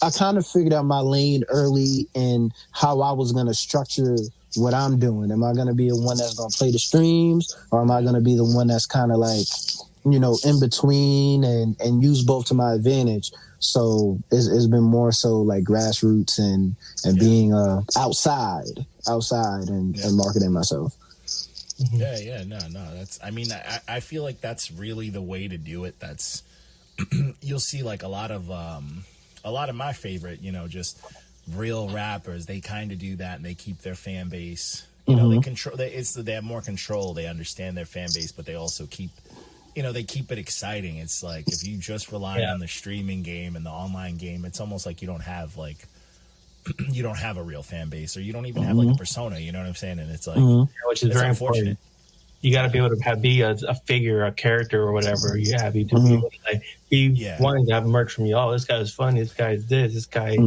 I kind of figured out my lane early and how I was gonna structure what I'm doing. Am I going to be the one that's going to play the streams, or am I going to be the one that's kind of like, in between and use both to my advantage? So it's been more so like grassroots and being outside and marketing myself. No. That's, I feel like that's really the way to do it. That's, you'll see like a lot of my favorite, just real rappers, they kind of do that, and they keep their fan base. They control. They have more control. They understand their fan base, but they also keep, they keep it exciting. It's like if you just rely on the streaming game and the online game, it's almost like you don't have a real fan base, or you don't even have like a persona. You know what I'm saying? And it's like, which is very unfortunate. You got to be able to be a figure, a character, or whatever. You have to be able to be wanting to have merch from you. Oh, this guy's funny. This guy's this. This guy,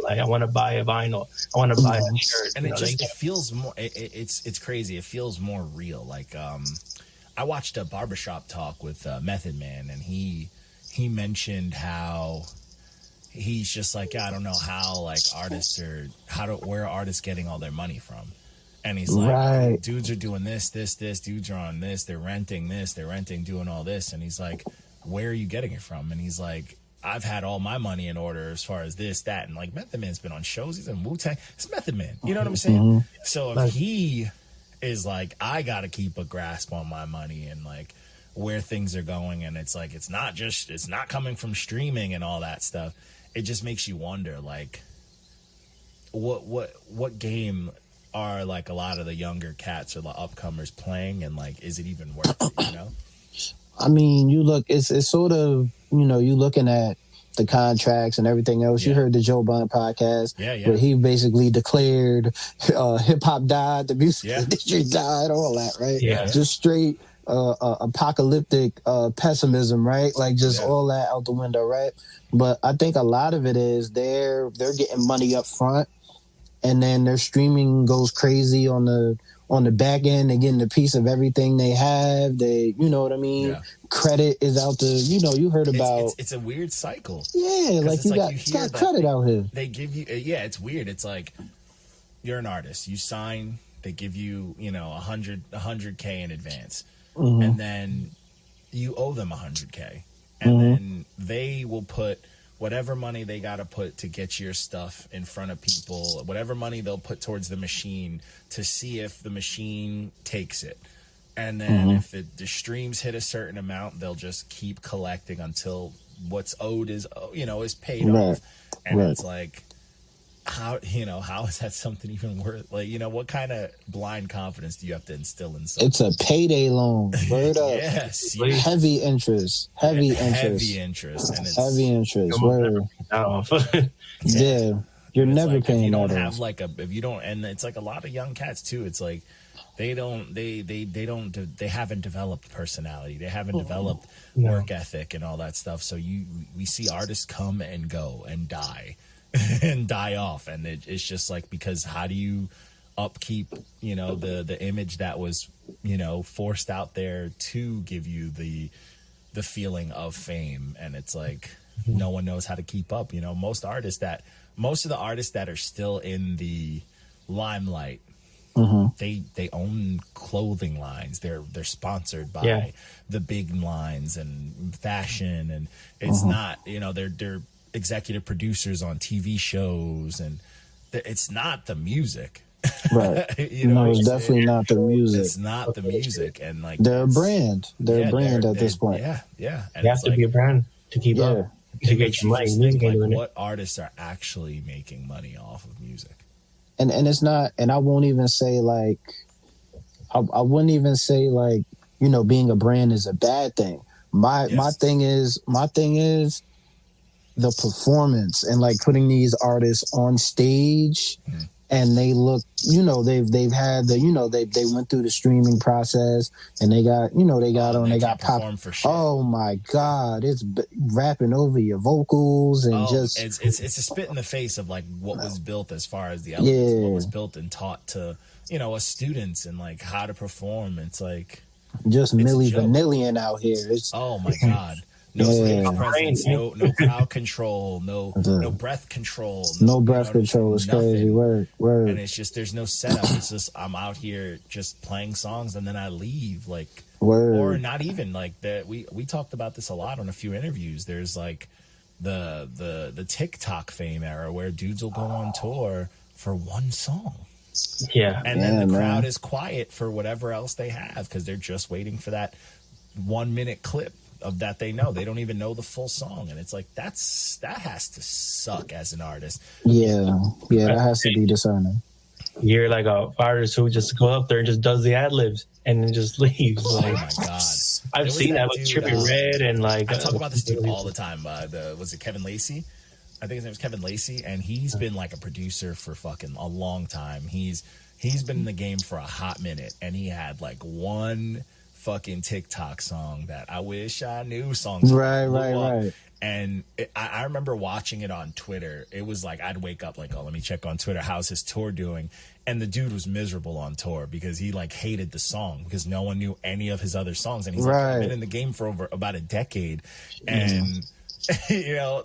like, I want to buy a vinyl. I want to buy a shirt. And it feels more. It's crazy. It feels more real. Like I watched a barbershop talk with Method Man, and he mentioned how he's just like, I don't know how like where are artists getting all their money from. And he's like, dudes are doing this, dudes are on this, they're renting, doing all this. And he's like, where are you getting it from? And he's like, I've had all my money in order as far as this, that. And like Method Man's been on shows, he's in Wu-Tang. It's Method Man. You know what I'm saying? So if he is like, I got to keep a grasp on my money and like where things are going. And it's like, it's not coming from streaming and all that stuff. It just makes you wonder, like, what game are like a lot of the younger cats or the upcomers playing, and like, is it even worth it? I mean, it's sort of, you looking at the contracts and everything else. You heard the Joe Budden podcast where he basically declared hip hop died, the music industry died, all that, right? Just straight apocalyptic pessimism, right? Like just all that out the window, right? But I think a lot of it is they're getting money up front, and then their streaming goes crazy on the back end. They're getting a piece of everything they have. They, you know what I mean? Yeah. Credit is out the, you heard about. It's a weird cycle. Yeah, like you got credit out here. They give you, it's weird. It's like you're an artist. You sign, they give you, $100K in advance. And then you owe them $100K. And then they will put whatever money they got to put to get your stuff in front of people, whatever money they'll put towards the machine to see if the machine takes it. And then if the streams hit a certain amount, they'll just keep collecting until what's owed is paid off. And it's like, how is that something even worth? Like, what kind of blind confidence do you have to instill in someone? It's a payday loan. Word up. Yes. Heavy interest. Heavy interest. And it's heavy interest. Word. Yeah. You're never like, paying that off. If you don't, and it's like a lot of young cats too. It's like they haven't developed personality. They haven't developed work ethic and all that stuff. So we see artists come and go and die and die off. And it's just like, because how do you upkeep, the image that was, forced out there to give you the feeling of fame? And it's like, no one knows how to keep up. Most of the artists that are still in the limelight, they own clothing lines. They're sponsored by the big lines and fashion, and it's not, they're executive producers on TV shows, and it's not the music. Right. It's definitely not the music. It's not the music. And like, they're a brand. They're a brand at this point. Yeah. And you have to be a brand to keep up. To get your money. What artists are actually making money off of music? And it's not, and I won't even say like, I wouldn't even say like, being a brand is a bad thing. My thing is the performance and like putting these artists on stage. And they look, they've had the, they went through the streaming process, and they got, they got pop. Oh my God, it's rapping over your vocals and it's a spit in the face of like what was built as far as the elements, what was built and taught to, us students, and like how to perform. It's like just Milli Vanillion out here. It's, oh my God. No stage presence, no crowd control, no breath control. No breath control. It's crazy. Word. And it's just, there's no setup. It's just, I'm out here just playing songs and then I leave. Like, or not even like that. We talked about this a lot on a few interviews. There's like the TikTok fame era where dudes will go on tour for one song. Yeah. And then the crowd is quiet for whatever else they have, because they're just waiting for that 1 minute clip of that they know. They don't even know the full song, and it's like that has to suck as an artist. That has to be discerning. You're like a artist who just goes up there and just does the ad libs and then just leaves. Oh like, my God, I've seen that with Trippie Redd, and like I talk about this dude all the time. Was it Kevin Lacey? I think his name was Kevin Lacey, and he's been like a producer for fucking a long time. He's been in the game for a hot minute, and he had like one fucking TikTok song that I wish I knew songs. Right. And I remember watching it on Twitter. It was like, I'd wake up like, oh, let me check on Twitter. How's his tour doing? And the dude was miserable on tour because he like hated the song because no one knew any of his other songs. And he's like, I've been in the game for over about a decade. And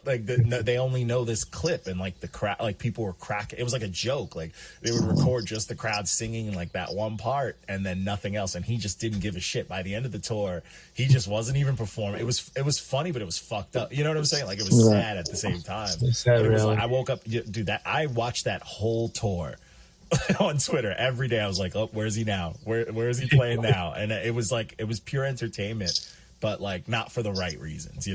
like they only know this clip, and like the crowd, like people were cracking. It was like a joke. Like they would record just the crowd singing like that one part and then nothing else. And he just didn't give a shit. By the end of the tour, he just wasn't even performing. It was funny, but it was fucked up. You know what I'm saying? Like it was sad at the same time. It was like, I woke up, dude. I watched that whole tour on Twitter every day. I was like, oh, where's he now? Where is he playing now? And it was like, it was pure entertainment, but like not for the right reasons,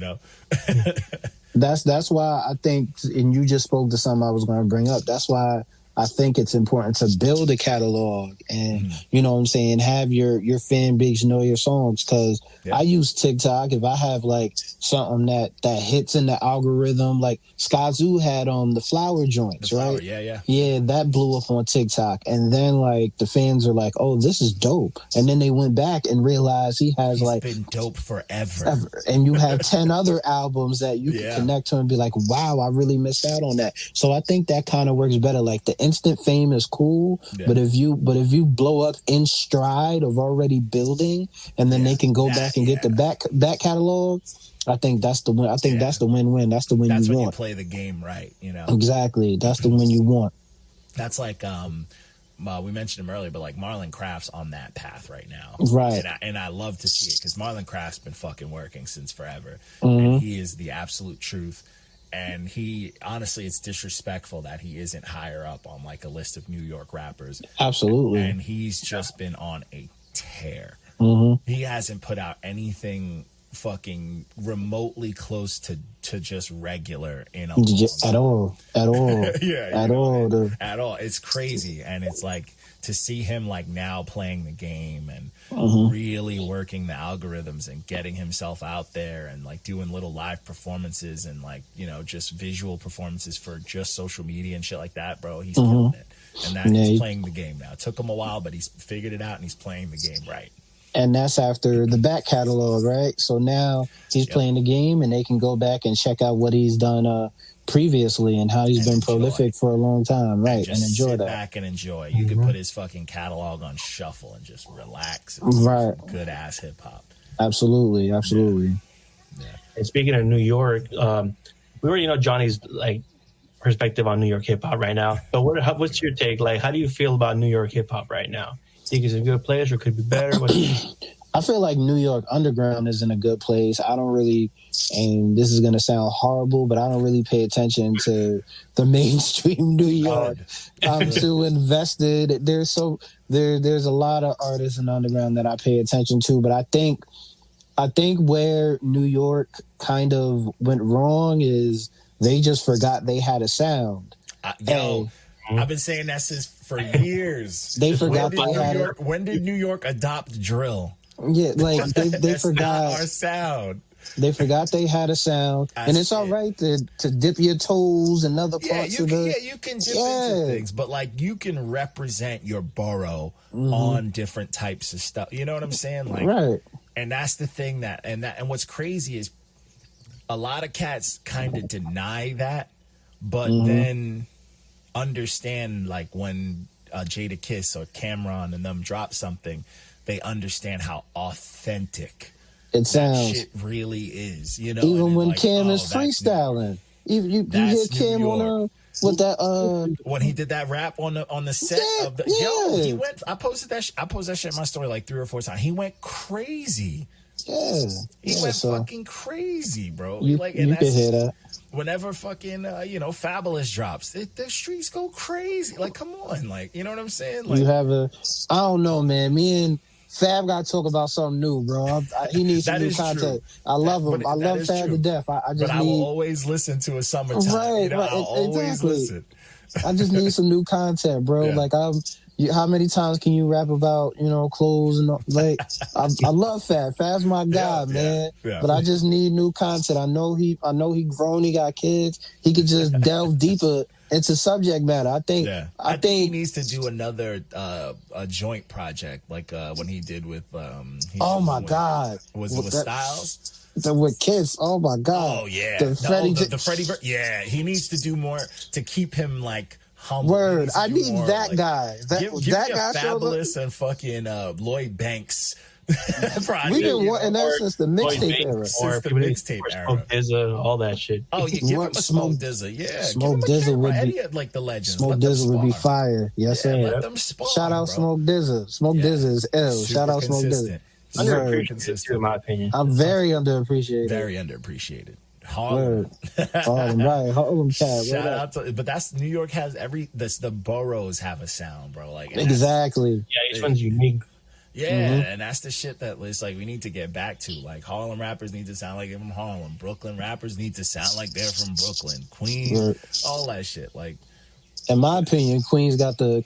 That's why I think, and you just spoke to something I was going to bring up. That's why I think it's important to build a catalog and, you know what I'm saying, have your fan base know your songs. Because I use TikTok. If I have like something that hits in the algorithm, like Skyzoo had the flower joints, right? Yeah, that blew up on TikTok. And then like the fans are like, oh, this is dope. And then they went back and realized he's been dope forever. And you have 10 other albums that you can connect to and be like, wow, I really missed out on that. So I think that kind of works better. Like the instant fame is cool, but if you blow up in stride of already building, and then they can go back and get the back catalog, I think that's the win. I think that's the win-win. That's the win you want. That's when you play the game right, Exactly. That's the win you want. That's like we mentioned him earlier, but like Marlon Craft's on that path right now, right? And I love to see it because Marlon Craft's been fucking working since forever, and he is the absolute truth. And he, honestly, it's disrespectful that he isn't higher up on like a list of New York rappers. Absolutely. And he's just been on a tear. He hasn't put out anything fucking remotely close to just regular in a at all. Yeah, all. At all. It's crazy, and it's like to see him like now playing the game and really working the algorithms and getting himself out there and like doing little live performances and like, you know, just visual performances for just social media and shit like that, bro. He's killing it. And that he's playing the game now. It took him a while, but he's figured it out and he's playing the game right. And that's after the back catalog, right? So now he's playing the game and they can go back and check out what he's done previously and how he's been prolific for a long time, right? And enjoy sit that. Back and enjoy. You can put his fucking catalog on shuffle and just relax. And right. Good ass hip hop. Absolutely. Yeah. And speaking of New York, we already know Johnny's like perspective on New York hip hop right now. But what's your take? Like, how do you feel about New York hip hop right now? Think it's a good place or could be better? I feel like New York underground is in a good place. I don't really, and this is going to sound horrible, but I don't really pay attention to the mainstream New York. I'm too invested. There's a lot of artists in underground that I pay attention to, but I think where New York kind of went wrong is they just forgot they had a sound. I've been saying that for years. They forgot when did New York adopt drill? Yeah, like they forgot our sound. They forgot they had a sound, and it's all right to dip your toes in other parts of the. Yeah, you can dip into things, but like you can represent your borough on different types of stuff. You know what I'm saying? Like, right. And that's the thing and what's crazy is a lot of cats kind of deny that, but then understand like when Jada Kiss or Cameron and them drop something, they understand how authentic it sounds. That shit really is, you know. Even when like, Cam is freestyling, you hear Cam on with that when he did that rap on the set of the he went. I posted that shit in my story like 3 or 4 times. He went crazy. Yeah, he went fucking crazy, bro. You can hear that. Whenever fucking Fabulous drops, the streets go crazy. Like, come on, like, you know what I'm saying? Like, you have I don't know, man. Me and Fab got to talk about something new, bro. He needs some new content. I love him. I love Fab to death. I will always listen to a summertime. Right, I'll always listen. I just need some new content, bro. Yeah. Like how many times can you rap about clothes and like? I love Fab. Fab's my guy, man. Yeah. But I just need new content. I know he grown. He got kids. He could just delve deeper into subject matter. I think he needs to do another a joint project like when he did with God, was it with Styles? With Kiss, oh my God! Oh yeah, the Freddie. Yeah, he needs to do more to keep him like humble. Word, I need that guy. Give that me guy Fabulous and fucking Lloyd Banks. We've been wanting that since the mixtape era. Since the mixtape era. Smoke DZA, all that shit. Oh, you give him a Smoke DZA, yeah. Smoke DZA would be like the legends. Smoke DZA would be fire. Yes, sir. Let them spawn, shout out Smoke DZA. Smoke DZA is ill. Shout out Smoke DZA. Underappreciated, in my opinion. I'm very underappreciated. Very underappreciated. Harlem, right? Harlem cat. Shout out to, but that's New York has the boroughs have a sound, bro. Like exactly. Yeah, each one's unique. Yeah, and that's the shit that it's like we need to get back to. Like Harlem rappers need to sound like they're from Harlem. Brooklyn rappers need to sound like they're from Brooklyn. Queens, all that shit. Like, in my opinion, Queens got the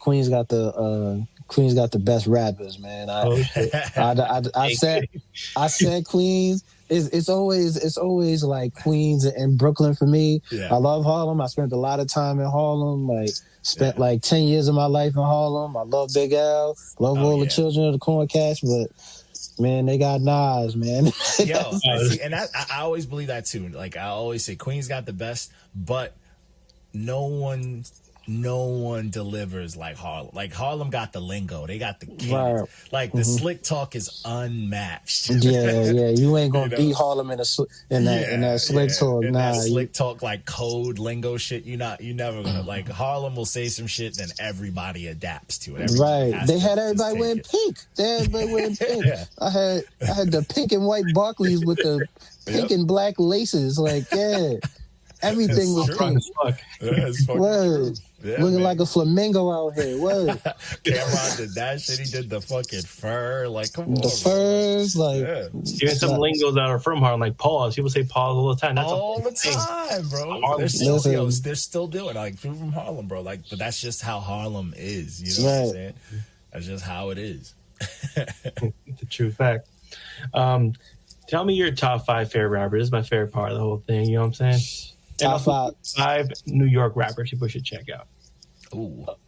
best rappers, man. I said Queens. It's always like Queens and Brooklyn for me. Yeah. I love Harlem. I spent a lot of time in Harlem. Spent 10 years of my life in Harlem. I love Big L. Love all the children of the Corn Cats, but man, they got Nas, man. And I always believe that too. Like I always say, Queens got the best, but no one delivers like Harlem. Like Harlem got the lingo, they got the cadence. Right. Like the slick talk is unmatched. Yeah. You ain't gonna beat Harlem in that slick talk. In that slick talk like code lingo shit. You never gonna like Harlem will say some shit, then everybody adapts to it. They had everybody wearing pink. I had the pink and white Barclays with the pink and black laces. Like everything was pink. That's fucking true. Looking like a flamingo out here. Word. Cameron did that shit. He did the fucking fur. Like, come on. The furs, like. Yeah. Even some lingos that are from Harlem, like pause. People say pause all the time. That's all the time, bro. They're still doing it. Like, people from Harlem, bro. Like, but that's just how Harlem is. You know what I'm saying? That's just how it is. It's a true fact. Tell me your top 5 favorite rappers. This is my favorite part of the whole thing. You know what I'm saying? Top 5 New York rappers people should check out.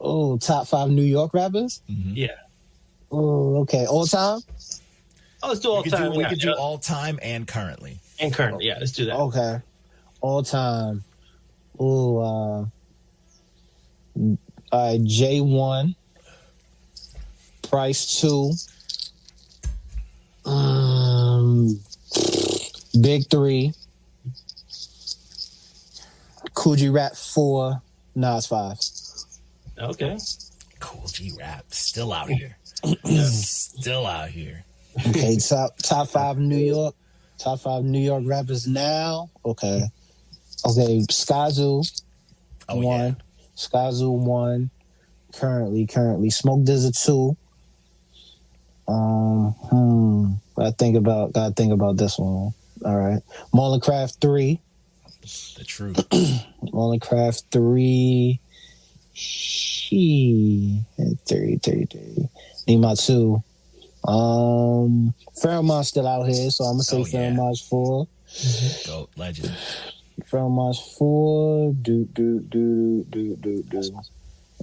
Oh, top 5 New York rappers? Mm-hmm. Yeah. Oh, okay. All time? Oh, let's do all time. We could do all time and currently. And currently, yeah. Let's do that. Okay. All time. Oh, all right. J1. Price 2. Big 3. Coogee Rap 4. Nas 5. Okay. Cool G Rap still out here. Still out here. Okay, top 5 New York. Top 5 New York rappers now. Okay. Skyzoo. 1. Yeah. Skyzoo 1. Currently. Smoke Dizza 2. Gotta think about this one. All right. Marlon Craft 3. The truth. Marlon Craft 3. 30. Need my 2. Pheromone still out here, so I'm gonna say Pheromone's 4. Go legend. Pheromone's 4.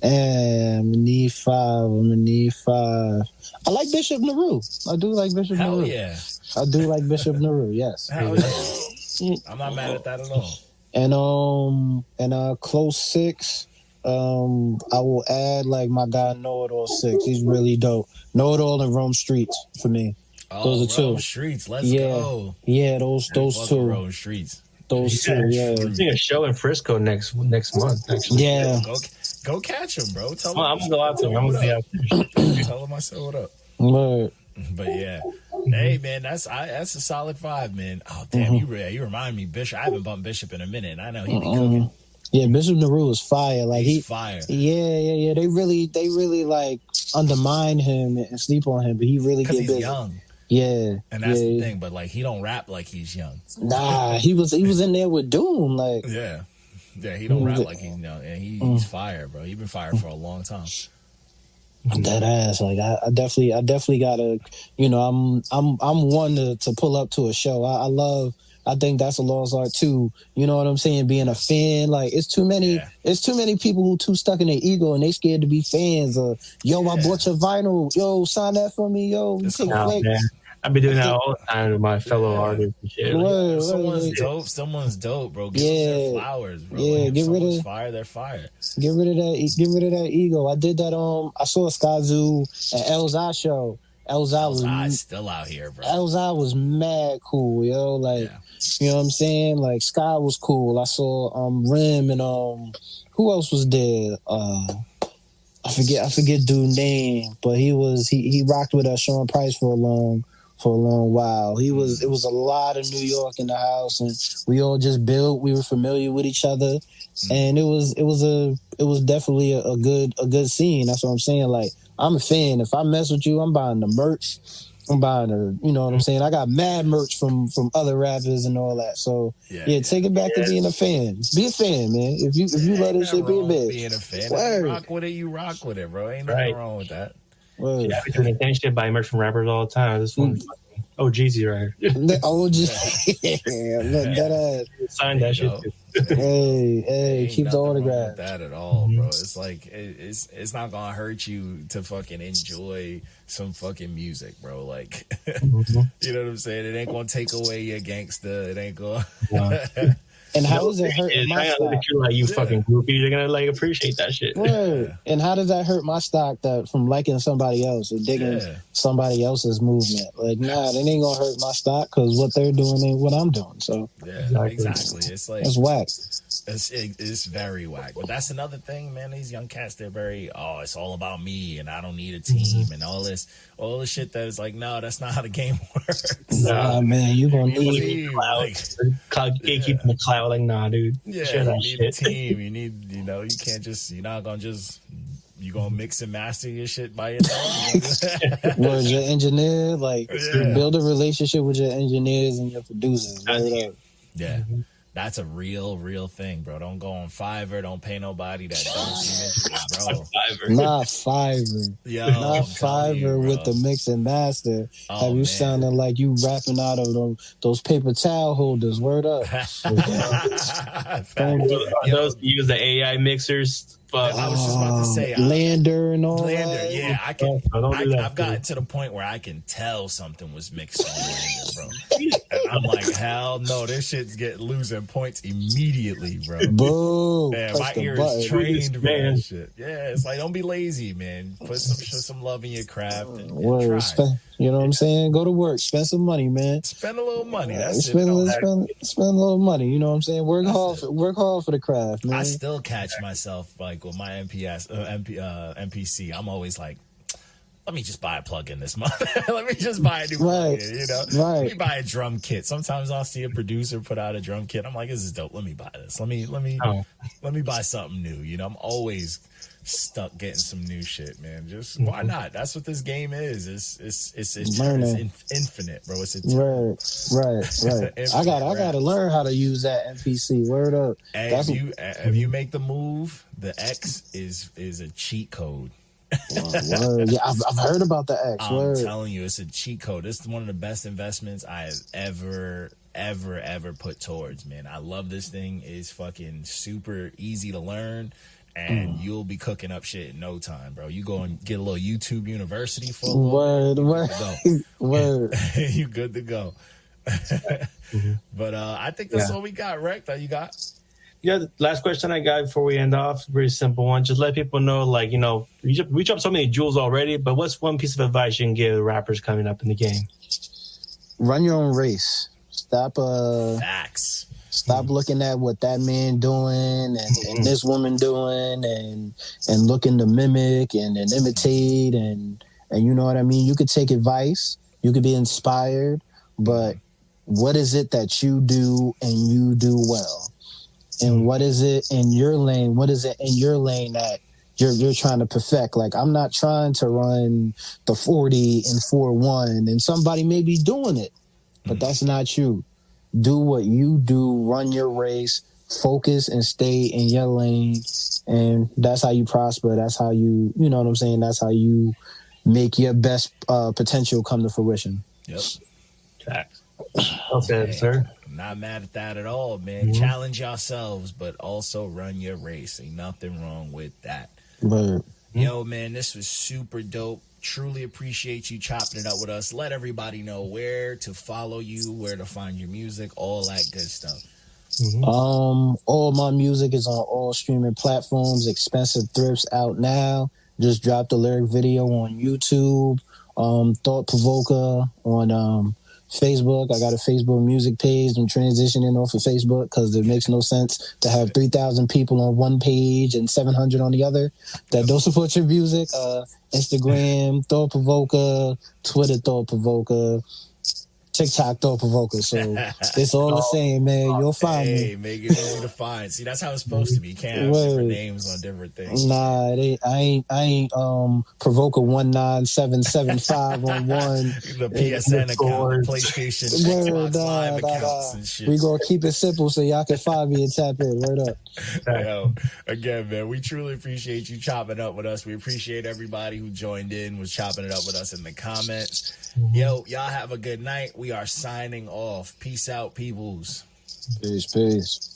And I'm gonna need 5. I like Bishop Nehru. I do like Bishop Hell Nehru. Yeah. I do like Bishop Nehru. Yes. Hell yeah. I'm not mad at that at all. And close 6. I will add like my guy Know It All 6. He's really dope. Know It All and Rome Streets for me. Those are 2. Rome Streets, let's go. Yeah, those 2. Rome Streets. Those 2. Yeah. We're doing a show in Frisco next month. Actually. Yeah. Go catch him, bro. Tell him. I'm gonna go out there. I'm gonna be out there. Tell him I said what up. Word. But yeah, hey man, that's a solid 5, man. Oh damn, you remind me, Bishop. I haven't bumped Bishop in a minute, and I know he be cooking. Yeah, Bishop Nehru is fire. Like he's fire. Yeah. They really like undermine him and sleep on him, but he really get he's busy. young. Yeah, and that's the thing. But like, he don't rap like he's young. Nah, he was in there with Doom. Like yeah, he don't rap like he's young, and he's fire, bro. He's been fired for a long time. That ass, like I definitely gotta, I'm one to pull up to a show. I think that's a lost art too. You know what I'm saying? Being a fan, like it's too many people who too stuck in their ego and they scared to be fans. I bought your vinyl. Yo, sign that for me. Yo, you take a flick. I've been doing that all the time with my fellow artists and shit. Someone's dope, bro. Give them their flowers, bro. Yeah, get rid of fire. They're fire. Get rid of that ego. I did that. I saw Skyzoo at Elzai show. Elzai was still out here, bro. Elzai was mad cool, yo. Like, you know what I'm saying? Like Sky was cool. I saw Rim and who else was there? I forget dude's name, but he rocked with Sean Price for a long while. It was a lot of New York in the house, and we all just built. We were familiar with each other, and it was definitely a good scene. That's what I'm saying. Like, I'm a fan. If I mess with you, I'm buying the merch. I'm buying you know what I'm saying? I got mad merch from other rappers and all that. So take it back to being a fan. Be a fan, man. If you love this shit, be a bitch. Being a fan. If you rock with it, you rock with it, bro. Ain't nothing wrong with that. Word. Yeah, I be doing the same shit, buying merch from rappers all the time. This one OGZ right here. Look, that ass. Sign that shit too. Hey, keep the autograph. With that at all, bro. It's like it's not gonna hurt you to fucking enjoy some fucking music, bro. Like, you know what I'm saying? It ain't gonna take away your gangster. It ain't gonna. And how does it hurt my stock? Like you fucking groupie, you're gonna like appreciate that shit. Right. And how does that hurt my stock that from liking somebody else or digging somebody else's movement? Like, nah, that ain't gonna hurt my stock because what they're doing ain't what I'm doing. So exactly. It's like it's whack. It's very whack. But that's another thing, man. These young cats, they're very it's all about me and I don't need a team and all this shit that is like, no, that's not how the game works. Nah, man, you gonna need clout. Keeping the clout out. Like, nah, dude. Yeah, share you that need a shit. team. You need, you know, you can't just, you're not gonna just, you gonna mix and master your shit by yourself. Where's your engineer? Like, Yeah. build a relationship with your engineers and your producers. Yeah. That's a real thing, bro. Don't go on Fiverr. Don't pay nobody that don't seem interested, bro. Not Fiverr. Yo, Not Fiverr with the mix and master. Oh, Have you sounding like you rapping out of those paper towel holders? Word up. Those use the AI mixers. I was just about to say Lander and all Lander, that. yeah, I can. I've gotten to the point where I can tell something was mixed on Lander, bro. And I'm like, hell no, this shit's losing points immediately, bro. Boom! Man, my ear is trained for that shit. Yeah, it's like, don't be lazy, man. Put some love in your craft and try. You know what I'm saying? Go to work, spend some money, man. Spend a little money. That's spend a little money. You know what I'm saying? Work hard for the craft, man. I still catch myself like with my MPC. I'm always like, let me just buy a plug-in this month. Let me just buy a new plug-in, you know? Let me buy a drum kit. Sometimes I'll see a producer put out a drum kit. I'm like, this is dope. Let me buy this. Let me buy something new. You know, I'm always stuck getting some new shit, man. Just why not? That's what this game is. It's learning. It's infinite, bro. It's right. I gotta learn how to use that MPC. Word up. Hey, if you make the move, the X is a cheat code. Word. Yeah, I've heard about the X. I'm telling you, it's a cheat code. It's one of the best investments I have ever put towards, man. I love this thing. It's fucking super easy to learn, and you'll be cooking up shit in no time, bro. You go and get a little YouTube University for word. You good to go. But I think that's all we got, Rec, that you got. Yeah, the last question I got before we end off, very simple one. Just let people know, like, you know, we dropped so many jewels already, but what's one piece of advice you can give rappers coming up in the game? Run your own race. Stop facts. Stop looking at what that man doing and this woman doing and looking to mimic and imitate and you know what I mean? You could take advice, you could be inspired, but what is it that you do and you do well? And what is it in your lane? What is it in your lane that you're trying to perfect? Like, I'm not trying to run the 40 and 4-1, and somebody may be doing it, but that's not you. Do what you do, run your race, focus and stay in your lane, and that's how you prosper. That's how you know what I'm saying? That's how you make your best potential come to fruition. Yep. Facts. Okay, sir. Not mad at that at all, man. Challenge yourselves, but also run your race. Ain't nothing wrong with that. Right. Yo, man, this was super dope. Truly appreciate you chopping it up with us. Let everybody know where to follow you, where to find your music, all that good stuff. All my music is on all streaming platforms. Expensive Thrifts out now. Just dropped a lyric video on YouTube. Thought Provokah on Facebook. I got a Facebook music page. I'm transitioning off of Facebook because it makes no sense to have 3,000 people on one page and 700 on the other that don't support your music. Instagram, Thought Provokah, Twitter, Thought Provokah, TikTok, Thought Provokah. So it's all the same, man. You'll find me. Make it easy to find. See, that's how it's supposed to be. You can't have different names on different things. Nah, I ain't Provokah 19775 on one. The PSN account, the PlayStation, Xbox Live accounts and shit. We gonna keep it simple so y'all can find me and tap in. Word up. Yo, again, man, we truly appreciate you chopping up with us. We appreciate everybody who joined in, was chopping it up with us in the comments. Yo, y'all have a good night. We are signing off. Peace out, peoples. Peace.